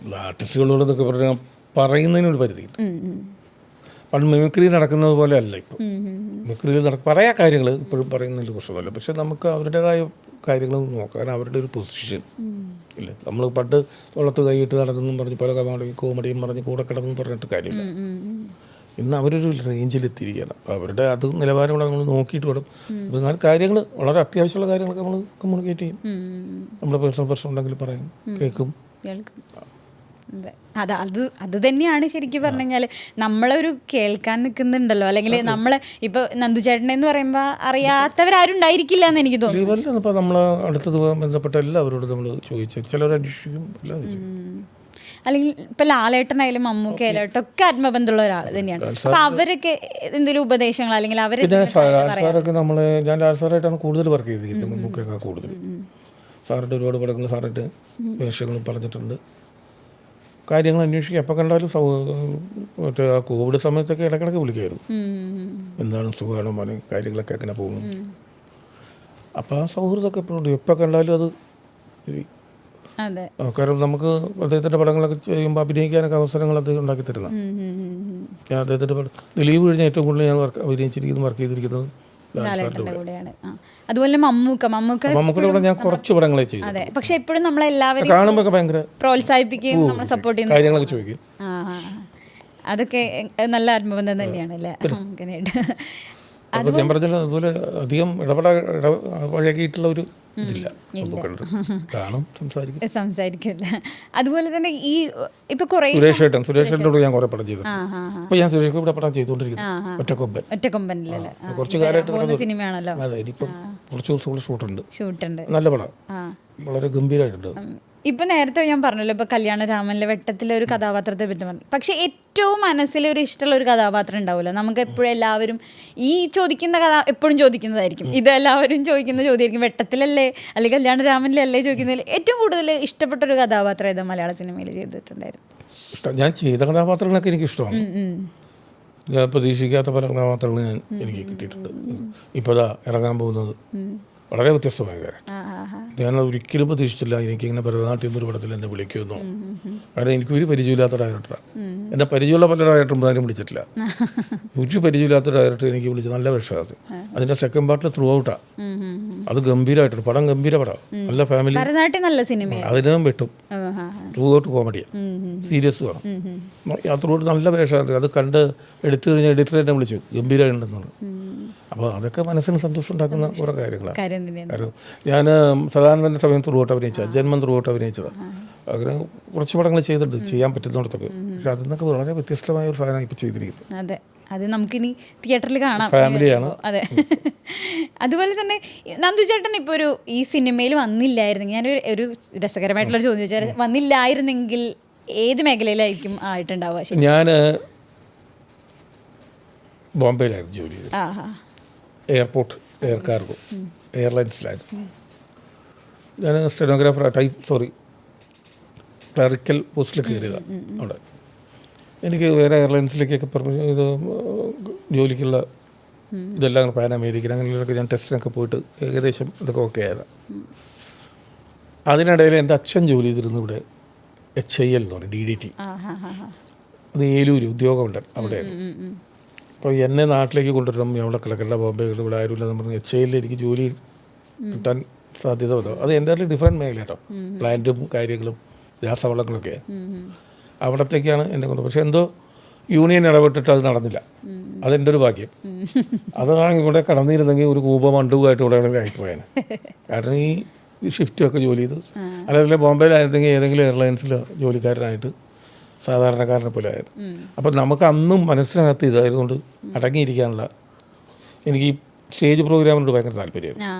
ആർട്ടിസ്റ്റുകളോടൊക്കെ പറഞ്ഞാൽ പറയുന്നതിനൊരു പരിധിയില്ല. പണ്ട് മിമിക്രി നടക്കുന്നത് പോലെ അല്ല ഇപ്പോൾ. മിമിക്രിയിൽ പറയാ കാര്യങ്ങൾ ഇപ്പോഴും പറയുന്നതിൽ പ്രശ്നമല്ല. പക്ഷെ നമുക്ക് അവരുടേതായ കാര്യങ്ങൾ നോക്കാൻ അവരുടെ ഒരു പൊസിഷൻ ഇല്ലേ. നമ്മൾ പണ്ട് വെള്ളത്ത് കൈയിട്ട് നടന്നെന്നും പറഞ്ഞ് പല കോമഡിയും പറഞ്ഞ് കൂടെ കിടന്നെന്ന് പറഞ്ഞിട്ട് കാര്യമില്ല. ഇന്ന് അവരൊരു റേഞ്ചിലെത്തിയിരിക്കുകയാണ്. അപ്പോൾ അവരുടെ അത് നിലവാരങ്ങൾ നമ്മൾ നോക്കിയിട്ട് വേണം. എന്നാൽ കാര്യങ്ങൾ വളരെ അത്യാവശ്യമുള്ള കാര്യങ്ങളൊക്കെ നമ്മൾ കമ്മ്യൂണിക്കേറ്റ് ചെയ്യും. നമ്മുടെ പേഴ്സണൽ പ്രശ്നം ഉണ്ടെങ്കിൽ പറയും, കേൾക്കും. അത് തന്നെയാണ് ശരിക്കും പറഞ്ഞു കഴിഞ്ഞാൽ നമ്മളൊരു കേൾക്കാൻ നിൽക്കുന്നുണ്ടല്ലോ. അല്ലെങ്കിൽ നമ്മൾ ഇപ്പോൾ നന്ദുചേട്ടനെ എന്ന് പറയുമ്പോൾ അറിയാത്തവരാരും ഉണ്ടായിരിക്കില്ല എന്ന് എനിക്ക് തോന്നുന്നു. ഇപ്പോൾ നമ്മൾ അടുത്തത് ബന്ധപ്പെട്ട എല്ലാവരോടും നമ്മൾ ചോദിച്ചു, ചിലർ അന്വേഷിക്കും, അല്ലെങ്കിൽ ഇപ്പം ലാലേട്ടനായാലും മമ്മൂക്കയായാലും ഒക്കെ ആത്മബന്ധമുള്ള ഒരാൾ തന്നെയാണ്. അപ്പം അവരൊക്കെ എന്തെങ്കിലും ഉപദേശങ്ങൾ അല്ലെങ്കിൽ അവർ സാറൊക്കെ ഞാൻ ലാൽ സാറായിട്ടാണ് കൂടുതൽ വർക്ക് ചെയ്തിരിക്കുന്നത്. മമ്മൂക്കൊക്കെ കൂടുതൽ സാറിൻ്റെ ഒരുപാട് പടങ്ങൾ സാറായിട്ട് വേഷങ്ങളും പറഞ്ഞിട്ടുണ്ട്. കാര്യങ്ങൾ അന്വേഷിക്കുക. എപ്പോൾ കണ്ടാലും മറ്റേ ആ കോവിഡ് സമയത്തൊക്കെ ഇടക്കിടക്ക് വിളിക്കുമായിരുന്നു, എന്താണ് സുഖമാണോ മോനെ, കാര്യങ്ങളൊക്കെ എങ്ങനെ പോകുന്നു. അപ്പോൾ ആ സൗഹൃദമൊക്കെ എപ്പോഴും ഉണ്ട്. എപ്പോൾ കണ്ടാലും അത് കാരണം നമുക്ക് അദ്ദേഹത്തിൻ്റെ പടങ്ങളൊക്കെ ചെയ്യുമ്പോൾ അഭിനയിക്കാനൊക്കെ അവസരങ്ങൾ അത് ഉണ്ടാക്കി തരുന്ന. ഞാൻ അദ്ദേഹത്തിൻ്റെ പടം ദിലീപ് കഴിഞ്ഞ ഏറ്റവും കൂടുതൽ ഞാൻ അഭിനയിച്ചിരിക്കുന്നത് വർക്ക് ചെയ്തിരിക്കുന്നത് അതുപോലെ മമ്മൂക്കയുടെ കൂടെ ഞാൻ കുറച്ച് പടങ്ങളെ ചെയ്യും. പക്ഷെ എപ്പോഴും നമ്മളെല്ലാവരും കാണുമ്പോൾ ഭയങ്കര പ്രോത്സാഹിപ്പിക്കുകയും നമ്മളെ സപ്പോർട്ട് ചെയ്യുന്ന കാര്യങ്ങളൊക്കെ ചോദിക്കും. അതൊക്കെ നല്ല ആത്മബന്ധം തന്നെയാണ് അല്ലേ. അപ്പോൾ ഞാൻ പറഞ്ഞല്ലോ അതുപോലെ അധികം ഇടപഴകിയിട്ടുള്ള ഒരു ഇതില്ല. കാണും, സംസാരിക്കില്ല. അതുപോലെ തന്നെ ഈ ഇപ്പൊ കുറേ സുരേഷ് ഏട്ടനോട് ഞാൻ കുറെ പടം ചെയ്തു. അപ്പോൾ ഞാൻ സുരേഷ് ഗോപിയുടെ പടം ചെയ്തുകൊണ്ടിരിക്കുന്നു. ഒറ്റക്കൊമ്പനിലല്ലേ കുറച്ച് കാലമായിട്ട് സിനിമയാണല്ലോ. അതെ, ഇനിയിപ്പം കുറച്ച് ദിവസം കൂടെ ഷൂട്ടുണ്ട്. നല്ല പടം, വളരെ ഗംഭീരമായിട്ടുണ്ട്. ഇപ്പം നേരത്തെ ഞാൻ പറഞ്ഞല്ലോ, ഇപ്പോൾ കല്യാണരാമനിലെ വെട്ടത്തിലെ ഒരു കഥാപാത്രത്തെ പറ്റി പറഞ്ഞു. പക്ഷേ ഏറ്റവും മനസ്സിൽ ഒരു ഇഷ്ടമുള്ള ഒരു കഥാപാത്രം ഉണ്ടാവില്ല. നമുക്ക് എപ്പോഴും എല്ലാവരും ഈ ചോദിക്കുന്ന കഥ എപ്പോഴും ചോദിക്കുന്നതായിരിക്കും. ഇത് എല്ലാവരും ചോദിക്കുന്ന ചോദ്യമായിരിക്കും. വെട്ടത്തിലല്ലേ അല്ലെങ്കിൽ കല്യാണരാമനിലല്ലേ ചോദിക്കുന്നതിൽ ഏറ്റവും കൂടുതൽ ഇഷ്ടപ്പെട്ട ഒരു കഥാപാത്രം ഏതാ മലയാള സിനിമയിൽ ചെയ്തിട്ടുണ്ടായിരുന്നു? ഞാൻ ചെയ്ത കഥാപാത്രങ്ങളൊക്കെ എനിക്കിഷ്ടമാണ്. ഞാൻ പ്രതീക്ഷിക്കാത്ത പല കഥാപാത്രങ്ങളും എനിക്ക് കിട്ടിയിട്ടുണ്ട്. ഇപ്പോൾ ഇറങ്ങാൻ പോകുന്നത് വളരെ വ്യത്യസ്തമായ കാര്യം. ഞാൻ ഒരിക്കലും പ്രതീക്ഷിച്ചില്ല എനിക്കിങ്ങനെ ഭരതനാട്യം ഒരു പടത്തിൽ എന്നെ വിളിക്കുമെന്നോ. കാരണം എനിക്കൊരു പരിചയമില്ലാത്ത ഡയറക്ടറാണ്. എന്നെ പരിചയമുള്ള പല ഡയറക്ടറും ആരും വിളിച്ചിട്ടില്ല. ഒരു പരിചയമില്ലാത്ത ഡയറക്ടർ എനിക്ക് വിളിച്ച് നല്ല വിഷയമാണ്. അതിൻ്റെ സെക്കൻഡ് പാർട്ടിൽ ത്രൂ ഔട്ടാണ്. അത് ഗംഭീരമായിട്ടുണ്ട്. പടം ഗംഭീര പടമാണ്, നല്ല ഫാമിലി. നല്ല സിനിമ അതിനും വെട്ടും ത്രൂ ഔട്ട് കോമഡിയാണ്, സീരിയസ് വേണം. ആ ത്രൂ ഔട്ട് നല്ല വേഷമാണ്. അത് കണ്ട് എടുത്തു കഴിഞ്ഞാൽ എഡിറ്റർ എന്നെ വിളിച്ചു ഗംഭീരമായിട്ടുണ്ടെന്നാണ്. അപ്പോൾ അതൊക്കെ മനസ്സിന് സന്തോഷം ഉണ്ടാക്കുന്ന കുറേ കാര്യങ്ങളാണ്. കാരണം ഞാൻ സദാനന്ദൻ്റെ സമയം ത്രൂ ഔട്ട് അഭിനയിച്ചതാണ്, ജന്മം ത്രൂ ഔട്ട് അഭിനയിച്ചതാണ്. അങ്ങനെ കുറച്ച് പടങ്ങൾ ചെയ്തിട്ടുണ്ട്, ചെയ്യാൻ പറ്റുന്നിടത്തൊക്കെ. പക്ഷെ അതിൽ നിന്നൊക്കെ വളരെ വ്യത്യസ്തമായ ഒരു സാധനം ഇപ്പോൾ ചെയ്തിരിക്കുന്നത്. അതെ, അത് നമുക്കിനി തിയേറ്ററിൽ കാണാം. ഫാമിലിയാണ്. അതെ. അതുപോലെ തന്നെ നന്ദു ചേട്ടൻ ഇപ്പോൾ ഒരു ഈ സിനിമയിൽ വന്നില്ലായിരുന്നെങ്കിൽ, ഞാനൊരു ഒരു രസകരമായിട്ടുള്ളൊരു ചോദ്യം ചോദിച്ചാൽ, വന്നില്ലായിരുന്നെങ്കിൽ ഏത് മേഖലയിലായിരിക്കും ആയിട്ടുണ്ടാവുക? ഞാൻ ബോംബെയിലായിരുന്നു ജോലി ചെയ്തത്. എയർപോർട്ട്, എയർ കാർഗോ, എയർലൈൻസിലായിരുന്നു. ഞാൻ സ്റ്റെനോഗ്രാഫർ ക്ലറിക്കൽ പോസ്റ്റിൽ കയറിയതാണ് അവിടെ. എനിക്ക് വേറെ എയർലൈൻസിലേക്കൊക്കെ പെർമിഷൻ ഇത് ജോലിക്കുള്ള ഇതെല്ലാം പാൻ അമേരിക്കൻ അങ്ങനെയുള്ളതൊക്കെ ഞാൻ ടെസ്റ്റിനൊക്കെ പോയിട്ട് ഏകദേശം ഇതൊക്കെ ഓക്കെ ആയതാണ്. അതിനിടയിൽ എൻ്റെ അച്ഛൻ ജോലി ചെയ്തിരുന്നു ഇവിടെ HIL എന്ന് പറയും, DDT. അത് ഏലൂർ ഉദ്യോഗമുണ്ട് അവിടെയായിരുന്നു. അപ്പോൾ എന്നെ നാട്ടിലേക്ക് കൊണ്ടുവരണം, അവിടെ കിടക്കണ്ട, ബോംബെ ഇവിടെ ആരുമില്ലെന്ന് പറഞ്ഞ് HIL എനിക്ക് ജോലി കിട്ടാൻ സാധ്യത വന്നു. അത് എൻ്റെ ഡിഫറെൻറ്റ് മേഖല കേട്ടോ, പ്ലാന്റും കാര്യങ്ങളും രാസവളങ്ങളൊക്കെ. അവിടത്തേക്കാണ് എന്നെ കൊണ്ട്. പക്ഷെ എന്തോ യൂണിയൻ ഇടപെട്ടിട്ട് അത് നടന്നില്ല. അതെൻ്റെ ഒരു ഭാഗ്യം. അതാണ് ഇവിടെ കടന്നിരുന്നെങ്കിൽ ഒരു കൂപമണ്ടുമായിട്ട് ഇവിടെ ആയിപ്പോയാൽ. കാരണം ഈ ഷിഫ്റ്റൊക്കെ ജോലി ചെയ്ത്, അല്ലെങ്കിൽ ബോംബെയിലായിരുന്നെങ്കിൽ ഏതെങ്കിലും എയർലൈൻസിൽ ജോലിക്കാരനായിട്ട് സാധാരണക്കാരനെ പോലെ ആയിരുന്നു. അപ്പം നമുക്ക് അന്നും മനസ്സിനകത്ത് ഇതായതുകൊണ്ട് അടങ്ങിയിരിക്കാനുള്ള എനിക്ക് ഈ സ്റ്റേജ് പ്രോഗ്രാമിനോട് ഭയങ്കര താല്പര്യമായിരുന്നു.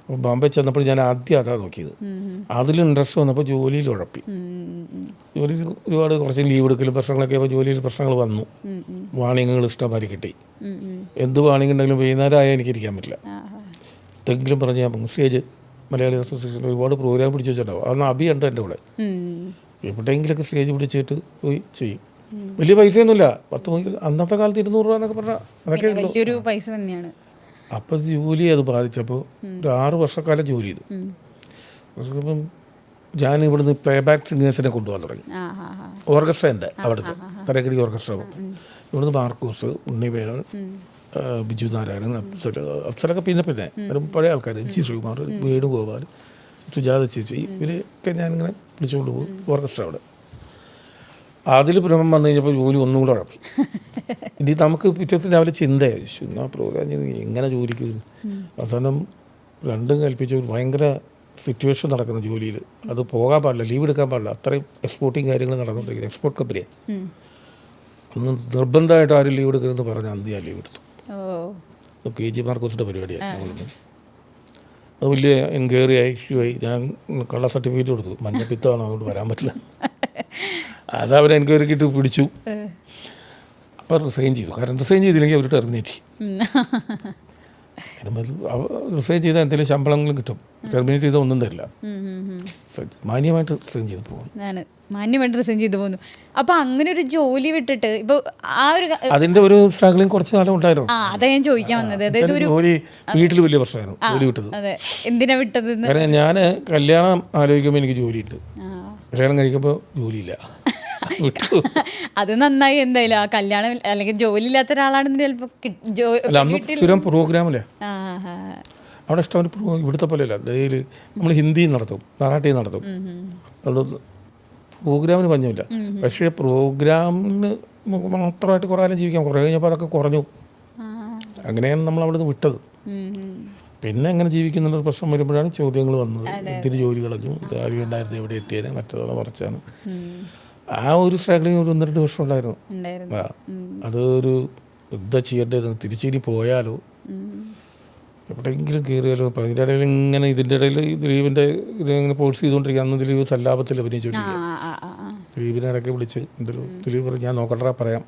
അപ്പോൾ ബോംബെ ചെന്നപ്പോൾ ഞാൻ ആദ്യം അതാണ് നോക്കിയത്. അതിൽ ഇൻട്രസ്റ്റ് വന്നപ്പോൾ ജോലിയിൽ ഉഴപ്പി. ജോലിയിൽ ഒരുപാട് കുറച്ച് ലീവ് എടുക്കലും പ്രശ്നങ്ങളൊക്കെ ആയപ്പോൾ ജോലിയിൽ പ്രശ്നങ്ങൾ വന്നു. വാണിങ്ങുകൾ ഇഷ്ടംമാതിരി കിട്ടി. എന്ത് വാണിംഗ് ഉണ്ടെങ്കിലും വൈകുന്നേരം ആയാൽ എനിക്ക് ഇരിക്കാൻ പറ്റില്ല. എന്തെങ്കിലും പറഞ്ഞ് ഞാൻ സ്റ്റേജ് മലയാളി അസോസിയേഷൻ ഒരുപാട് പ്രോഗ്രാം പിടിച്ച് വെച്ചിട്ടുണ്ടാവും. അന്ന് അഭിയുണ്ട് എൻ്റെ കൂടെ. എവിടെയെങ്കിലൊക്കെ സ്റ്റേജ് പിടിച്ചിട്ട് പോയി ചെയ്യും. വലിയ പൈസയൊന്നുമില്ല, 10 അന്നത്തെ കാലത്ത് 200 രൂപ എന്നൊക്കെ പറഞ്ഞാൽ അതൊക്കെ വലിയൊരു പൈസ തന്നെയാണ്. അപ്പം ജോലി അത് ബാധിച്ചപ്പോൾ ഒരു 6 വർഷക്കാലം ജോലി ചെയ്തു. ഇപ്പം ഞാൻ ഇവിടുന്ന് പ്ലേ ബാക്ക് സിംഗേഴ്സിനെ കൊണ്ടുപോകാൻ തുടങ്ങി. ഓർക്കസ്ട്ര ഉണ്ട് അവിടുത്തെ, തരക്കടി ഓർക്കസ്ട്ര. ഇവിടുന്ന് മാർക്കോസ്, ഉണ്ണിവേലൻ, ബിജു നാരായണൻ, അപ്സലൊക്കെ പിന്നെ പഴയ ആൾക്കാർ, MC ശ്രീകുമാർ, വേണുഗോപാൽ, സുജാത ചേച്ചി, ഇവരെയൊക്കെ ഞാനിങ്ങനെ വിളിച്ചുകൊണ്ട് പോകും ഓർക്കസ്ട്ര അവിടെ. അതിൽ ഭ്രമം വന്നു കഴിഞ്ഞപ്പോൾ ജോലി ഒന്നും കൂടെ ഉഴപ്പി. ഇനി നമുക്ക് പിറ്റേന്ന് രാവിലെ ചിന്തയായി ആ പ്രോഗ്രാം ചെയ്ത് എങ്ങനെ ജോലിക്ക് വരും. അവസാനം രണ്ടും കൽപ്പിച്ച് ഭയങ്കര സിറ്റുവേഷൻ നടക്കുന്ന ജോലിയിൽ. അത് പോകാൻ പാടില്ല, ലീവ് എടുക്കാൻ പാടില്ല, അത്രയും എക്സ്പോർട്ടിങ് കാര്യങ്ങൾ നടന്നുകൊണ്ടിരിക്കുന്നത്. എക്സ്പോർട്ട് കമ്പനിയാണ്. അന്ന് നിർബന്ധമായിട്ട് ആരും ലീവ് എടുക്കരുതെന്ന് പറഞ്ഞ് അന്ന് ഞാൻ ലീവ് എടുത്തു. KG മാർക്കോസിൻ്റെ പരിപാടിയാണ്. അത് വലിയ എൻക്വയറി ആയി, ഇഷ്യൂ ആയി. ഞാൻ കള്ള സർട്ടിഫിക്കറ്റ് കൊടുത്തു, മഞ്ഞപ്പിത്തമാണ്, അതുകൊണ്ട് വരാൻ പറ്റില്ല. അത് അവർ എൻക്വയറിക്ക് ഇട്ട് പിടിച്ചു. അപ്പോൾ റിസൈൻ ചെയ്തു. കാരണം റിസൈൻ ചെയ്തില്ലെങ്കിൽ അവർ ടെർമിനേറ്റ് ചെയ്യും. റിസൈൻ ചെയ്താൽ എന്തെങ്കിലും ശമ്പളങ്ങളും കിട്ടും. ടെർമിനേറ്റ് ചെയ്താൽ ഒന്നും തരില്ല. മാന്യമായിട്ട് റിസൈൻ ചെയ്ത് പോകുന്നു. മാന്യമായിട്ട് റിസൈൻ ചെയ്ത് പോകുന്നു. അപ്പോൾ അങ്ങനെ ഒരു ജോലി വിട്ടിട്ട് ഇപ്പോൾ ആ ഒരു അതിൻ്റെ ഒരു സ്ട്രഗ്ലിങ് കുറച്ച് കാലം ഉണ്ടായിരുന്നു. അതാ ഞാൻ ചോദിക്കാൻ വന്നത്. അതായത് ഒരു ജോലി വീട്ടിൽ വലിയ പ്രശ്നമായിരുന്നു ജോലി വിട്ടത്. അതെ, എന്തിനാ വിട്ടത്? കാരണം ഞാൻ കല്യാണം ആലോചിക്കുമ്പോൾ എനിക്ക് ജോലിയുണ്ട്, കല്യാണം കഴിക്കുമ്പോൾ ജോലിയില്ല. അത് നന്നായി. എന്തായാലും ആ കല്യാണം അല്ലെങ്കിൽ ജോലി ഇല്ലാത്ത ഒരാളാണെന്ന് ചിലപ്പോൾ സ്ഥിരം പ്രോഗ്രാമില്ലേ അവിടെ ഇഷ്ടം. ഇവിടുത്തെ പോലെയല്ല, ഡെയിലി നമ്മൾ ഹിന്ദി നടത്തും, മറാഠി നടത്തും. അതുകൊണ്ട് പ്രോഗ്രാമിന് പഞ്ഞമില്ല. പക്ഷേ പ്രോഗ്രാമിന് മാത്രമായിട്ട് കുറേ കാലം ജീവിക്കാം. കുറേ കഴിഞ്ഞപ്പോൾ അതൊക്കെ കുറഞ്ഞു. അങ്ങനെയാണ് നമ്മൾ അവിടെ നിന്ന് വിട്ടത്. പിന്നെ എങ്ങനെ ജീവിക്കുന്നുള്ള പ്രശ്നം വരുമ്പോഴാണ് ചോദ്യങ്ങൾ വന്നത്. എന്തിന് ജോലി കളഞ്ഞു, ഭാവി ഉണ്ടായിരുന്നു, എവിടെ എത്തിയേനെ, മറ്റേതോടെ മറിച്ചാണ്. ആ ഒരു സ്ട്രഗിളിങ് ഒരു 1-2 വർഷം ഉണ്ടായിരുന്നു. അത് ഒരു എന്താ ചെയ്യേണ്ടത്, തിരിച്ചിനി പോയാലോ, എവിടെയെങ്കിലും കയറിയാലോ. അപ്പം അതിൻ്റെ ഇടയിൽ ഇങ്ങനെ ഇതിൻ്റെ ഇടയിൽ ദിലീപിൻ്റെ ഇതിങ്ങനെ പോൾസ് ചെയ്തുകൊണ്ടിരിക്കുക. അന്ന് ദിലീപ് സല്ലാപത്തിൽ അഭിനയിച്ചുകൊണ്ടിരിക്കുക. ദിലീപിനെ ഇടയ്ക്ക് വിളിച്ച് ദിലീപ് പറഞ്ഞു ഞാൻ നോക്കട്ടെ പറയാം.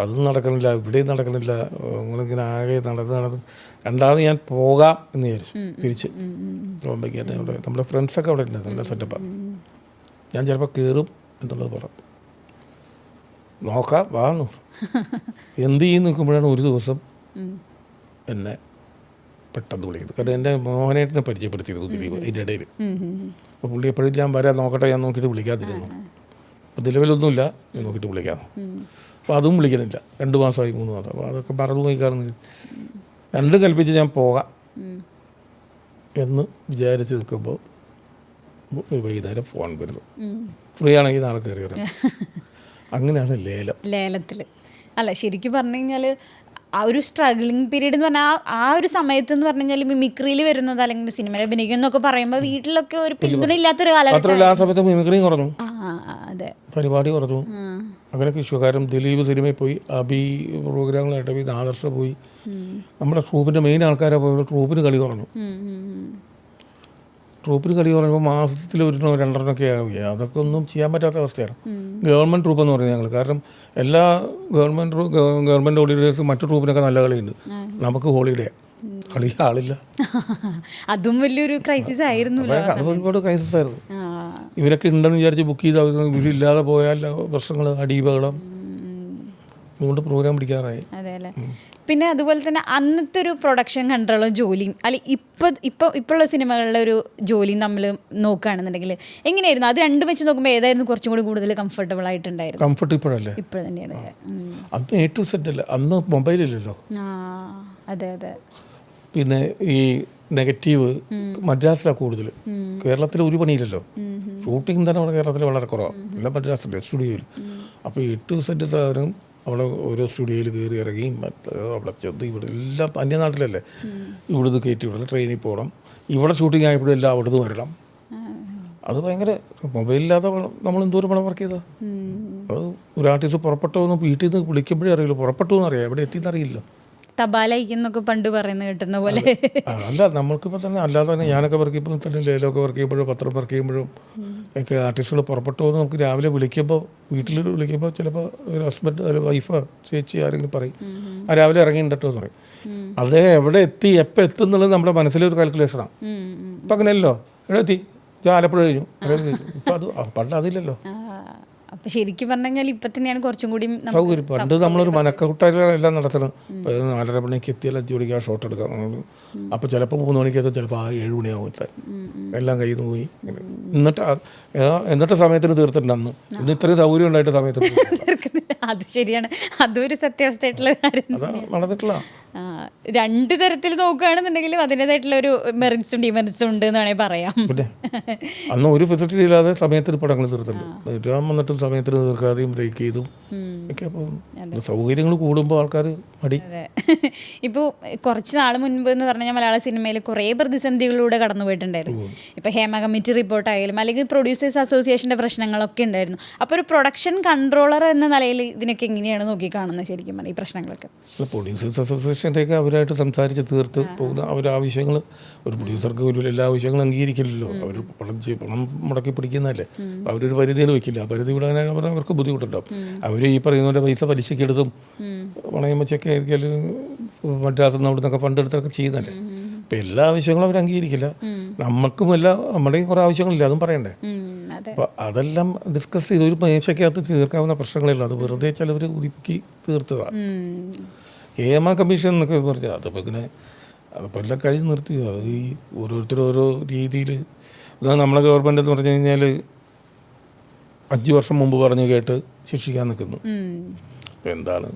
അതും നടക്കണില്ല, ഇവിടെയും നടക്കണില്ല. നിങ്ങളിങ്ങനെ ആകെ നടന്ന് രണ്ടാമത് ഞാൻ പോകാം എന്ന് വിചാരിച്ചു. തിരിച്ച് ബോംബെക്ക് തന്നെ അവിടെ നമ്മുടെ ഫ്രണ്ട്സൊക്കെ അവിടെ ഉണ്ട്, നല്ല സെറ്റപ്പാണ്. ഞാൻ ചിലപ്പോൾ കയറും എന്നുള്ളത് പറഞ്ഞു. നോക്കാം വാന്ന് എന്ത് ചെയ്യും നിൽക്കുമ്പോഴാണ് ഒരു ദിവസം എന്നെ പെട്ടെന്ന് വിളിക്കുന്നത്. കാരണം എൻ്റെ മോഹനേട്ടനെ പരിചയപ്പെടുത്തിയിരുന്നു ദിലീപ് അതിൻ്റെ ഇടയിൽ. അപ്പോൾ പുള്ളി എപ്പോഴും ഞാൻ വരാൻ നോക്കട്ടെ, ഞാൻ നോക്കിയിട്ട് വിളിക്കാതിരുന്നു. അപ്പോൾ നിലവിലൊന്നുമില്ല, ഞാൻ നോക്കിയിട്ട് വിളിക്കാം. അപ്പോൾ അതും വിളിക്കണില്ല. 2 മാസമായി 3 മാസം. അപ്പോൾ അതൊക്കെ മറന്നു പോയി കാണുന്നത്. രണ്ടും കൽപ്പിച്ച് ഞാൻ പോകാം എന്ന് വിചാരിച്ച് നിൽക്കുമ്പോൾ വൈകുന്നേരം ഫോൺ വരുന്നു, ഫ്രീ ആണെങ്കിൽ നാളെ കയറി വരാം. അങ്ങനെയാണ് ലേലത്തിൽ. അല്ല ശരിക്കും പറഞ്ഞു കഴിഞ്ഞാൽ ആ ഒരു സ്ട്രഗ്ലിംഗ് പീരീഡ് എന്ന് പറഞ്ഞാൽ ആ ഒരു സമയത്ത് എന്ന് പറഞ്ഞു കഴിഞ്ഞാൽ മിമിക്രിയിൽ വരുന്നത് അല്ലെങ്കിൽ സിനിമയിൽ അഭിനയിക്കുന്നൊക്കെ പറയുമ്പോൾ വീട്ടിലൊക്കെ ഒരു പിന്തുണ ഇല്ലാത്തൊരു കാലഘട്ടം. ആ സമയത്ത് മിമിക്രിയും കുറഞ്ഞു, പരിപാടി കുറഞ്ഞു. അങ്ങനെയൊക്കെ ഇഷ്യൂക്കാരും ദിലീപ് സിനിമയിൽ പോയി, അബി പ്രോഗ്രാമുകളായിട്ട് പോയി, ആദർശ പോയി. നമ്മുടെ ട്രൂപ്പിൻ്റെ മെയിൻ ആൾക്കാരെ പോയി ട്രൂപ്പിന് കളി കുറഞ്ഞു. ട്രൂപ്പിന് കളി പറയുമ്പോൾ മാസത്തിൽ 1-2 ആവുകയാണ്. അതൊക്കെ ഒന്നും ചെയ്യാൻ പറ്റാത്ത അവസ്ഥയാണ്. ഗവൺമെൻറ് ട്രൂപ്പ് എന്ന് പറയുന്നത് ഞങ്ങൾ, കാരണം എല്ലാ ഗവൺമെൻറ് ഹോളിഡേഴ്സ് മറ്റു ട്രൂപ്പിനൊക്കെ നല്ല കളിയുണ്ട്. നമുക്ക് ഹോളിഡേ കളി ആളില്ല. അതും വലിയൊരു ക്രൈസിസ് ആയിരുന്നു. അത് ഒരുപാട് ക്രൈസിസ് ആയിരുന്നു. ഇവരൊക്കെ ഉണ്ടെന്ന് വിചാരിച്ച് ബുക്ക് ചെയ്ത് ഇവരില്ലാതെ പോയാൽ പ്രശ്നങ്ങൾ, അടിബഹളം, അതുകൊണ്ട് പ്രോഗ്രാം പിടിക്കാറായി. പിന്നെ അതുപോലെ തന്നെ അന്നത്തെ ഒരു പ്രൊഡക്ഷൻ കൺട്രോളും ജോലിയും അല്ലെങ്കിൽ ഇപ്പോഴുള്ള സിനിമകളിലെ ഒരു ജോലിയും നമ്മൾ നോക്കുകയാണെന്നുണ്ടെങ്കിൽ എങ്ങനെയായിരുന്നു? അത് രണ്ടും വെച്ച് നോക്കുമ്പോൾ ഏതായിരുന്നു കുറച്ചും കൂടി കൂടുതൽ കംഫർട്ടബിൾ ആയിട്ടുണ്ടായിരുന്നു? കംഫർട്ട് ഇപ്പോഴല്ലേ? ഇപ്പോൾ തന്നെയാണ്. അന്ന് A to Z അല്ല, അന്ന് മൊബൈലില്ലല്ലോ. അതെ. പിന്നെ ഈ നെഗറ്റീവ് മദ്രാസിലാണ് കൂടുതൽ. കേരളത്തിൽ ഒരു പണിയില്ലല്ലോ. ഷൂട്ടിംഗ് തന്നെ അവിടെ കേരളത്തിൽ വളരെ കുറവാണ്. എല്ലാം മദ്രാസിലെ സ്റ്റുഡിയോയിൽ. അപ്പോൾ A to Z സാധനം അവിടെ ഓരോ സ്റ്റുഡിയോയിൽ കയറി ഇറങ്ങി അവിടെ ചെന്ന് ഇവിടെ എല്ലാം അന്യനാട്ടിലല്ലേ. ഇവിടുന്ന് കയറ്റി വിടുന്നു, ട്രെയിനിൽ പോകണം. ഇവിടെ ഷൂട്ടിംഗ് ആയപ്പോഴും എല്ലാം അവിടുന്ന് വരണം. അത് ഭയങ്കര മൊബൈലില്ലാതെ നമ്മൾ എന്തോരം പണം വർക്ക് ചെയ്താൽ. അത് ഒരു ആർട്ടിസ്റ്റ് പുറപ്പെട്ടു എന്ന് വീട്ടിൽ നിന്ന് വിളിക്കുമ്പോഴേ അറിയില്ല, പുറപ്പെട്ടു എന്നറിയാം, എവിടെ എത്തിയെന്നറിയില്ല. തപാലയക്കുന്നൊക്കെ പണ്ട് പറയുന്നത് കിട്ടുന്ന പോലെ അല്ല. നമ്മൾക്കിപ്പോൾ തന്നെ അല്ലാതെ തന്നെ ഞാനൊക്കെ വർക്ക് ചെയ്യുമ്പോൾ തന്നെ ലേലമൊക്കെ വർക്ക് ചെയ്യുമ്പോഴും പത്രം വർക്ക് ചെയ്യുമ്പോഴും ഒക്കെ ആർട്ടിസ്റ്റുകൾ പുറപ്പെട്ടു പോകുന്ന നമുക്ക് രാവിലെ വിളിക്കുമ്പോൾ, വീട്ടിൽ വിളിക്കുമ്പോൾ ചിലപ്പോൾ ഒരു ഹസ്ബൻഡ് ഒരു വൈഫോ ചേച്ചി ആരെങ്കിലും പറയും ആ രാവിലെ ഇറങ്ങിയിട്ടോ എന്ന് പറയും. അത് എവിടെ എത്തി എപ്പോൾ എത്തും എന്നുള്ളത് നമ്മുടെ മനസ്സിലൊരു കാൽക്കുലേഷനാണ്. ഇപ്പം അങ്ങനെയല്ലോ, എവിടെ എത്തി, ആലപ്പുഴ കഴിഞ്ഞു. ഇപ്പം അത് പണ്ട് അതില്ലല്ലോ. അപ്പം ശരിക്കും പറഞ്ഞു കഴിഞ്ഞാൽ ഇപ്പം തന്നെയാണ് കുറച്ചും കൂടി സൗകര്യം. പണ്ട് നമ്മളൊരു മനക്കൂട്ടായിട്ടെല്ലാം നടത്തണം. 4:30 മണിക്ക് എത്തിയാൽ 5 മണിക്ക് ആ ഷോട്ട് എടുക്കാം. അപ്പോൾ ചിലപ്പോൾ 3 മണിക്ക് എത്തും, ചിലപ്പോൾ 7 മണിയാവും എത്താൻ. എല്ലാം കയ്യിൽ നിന്ന് പോയി. എന്നിട്ട് സമയത്തിന് തീർത്തിട്ടുണ്ട് അന്ന്. ഇന്ന് ഇത്രയും സൗകര്യം ഉണ്ടായിട്ട് സമയത്തിന് അത് ശരിയാണ്. അതൊരു സത്യാവസ്ഥയായിട്ടുള്ള കാര്യം നടന്നിട്ടില്ല. 2 തരത്തിൽ നോക്കുകയാണെന്നുണ്ടെങ്കിലും അതിൻ്റെതായിട്ടുള്ള ഒരു മെറിറ്റ്സും ഡിമെറിറ്റ്സും ഉണ്ട് എന്ന് വേണമെങ്കിൽ പറയാം. പിന്നെ അന്ന് ഒരു ഫെസിലിറ്റി ഇല്ലാതെ സമയത്തിന് പടങ്ങൾ തീർത്തിട്ടുണ്ട്. വന്നിട്ടും സമയത്തിന് തീർക്കാതെയും ബ്രേക്ക് ചെയ്തും ഒക്കെ. അപ്പോൾ സൗകര്യങ്ങൾ കൂടുമ്പോൾ ആൾക്കാർ മടി. ഇപ്പോൾ കുറച്ച് നാൾ മുൻപ് എന്ന് പറഞ്ഞാൽ മലയാള സിനിമയിൽ കുറേ പ്രതിസന്ധികളിലൂടെ കടന്നു പോയിട്ടുണ്ടായിരുന്നു. ഇപ്പോൾ ഹേമ കമ്മിറ്റി റിപ്പോർട്ടായാലും അല്ലെങ്കിൽ പ്രൊഡ്യൂസേഴ്സ് അസോസിയേഷൻ്റെ പ്രശ്നങ്ങളൊക്കെ ഉണ്ടായിരുന്നു. അപ്പോൾ ഒരു പ്രൊഡക്ഷൻ കൺട്രോളർ എന്ന നിലയിൽ ഇതിനൊക്കെ എങ്ങനെയാണ് നോക്കിക്കാണുന്നത് ശരിക്കും പറഞ്ഞാൽ ഈ പ്രശ്നങ്ങളൊക്കെ? പ്രൊഡ്യൂസേഴ്സ് അസോസിയേഷൻ്റെയൊക്കെ അവരായിട്ട് സംസാരിച്ച് തീർത്ത് പോകുന്ന അവരാവശ്യങ്ങൾ, ഒരു പ്രൊഡ്യൂസർക്ക് ഒരു എല്ലാ ആവശ്യങ്ങളും അംഗീകരിക്കില്ലല്ലോ. അവർ പണം മുടക്കി പിടിക്കുന്നതല്ലേ. അവരൊരു പരിധിയിൽ വയ്ക്കില്ല. ആ പരിധി വിടാൻ അവർക്ക് ബുദ്ധിമുട്ടുണ്ടാവും. അവർ ഈ പറയുന്നവരുടെ പൈസ പലിശക്കെടുത്തും പണയം വെച്ചൊക്കെ ആയിരിക്കും മദ്രാസിൽ നിന്ന് അവിടെ നിന്നൊക്കെ ഫണ്ടെടുത്തൊക്കെ ചെയ്യുന്നതല്ലേ. അപ്പം എല്ലാ ആവശ്യങ്ങളും അവർ അംഗീകരിക്കില്ല. നമ്മൾക്കും നമ്മുടെയും കുറേ ആവശ്യങ്ങളില്ല, അതും പറയണ്ടേ. അപ്പോൾ അതെല്ലാം ഡിസ്കസ് ചെയ്ത് ഒരു മേശയ്ക്കകത്ത് തീർക്കാവുന്ന പ്രശ്നങ്ങളില്ല. അത് വെറുതെ ചിലവർ ഉദിപ്പിക്കി തീർത്തതാണ്. ഹേമ കമ്മീഷൻ എന്നൊക്കെ പറഞ്ഞാൽ അതിപ്പോൾ ഇങ്ങനെ അതിപ്പോൾ എല്ലാം കഴിഞ്ഞ് നിർത്തി. അത് ഈ ഓരോരുത്തരും ഓരോ രീതിയിൽ. നമ്മളെ ഗവൺമെൻറ് എന്ന് പറഞ്ഞു കഴിഞ്ഞാൽ 5 വർഷം മുമ്പ് പറഞ്ഞു കേട്ട് ശിക്ഷിക്കാൻ നിൽക്കുന്നു. എന്താണ്?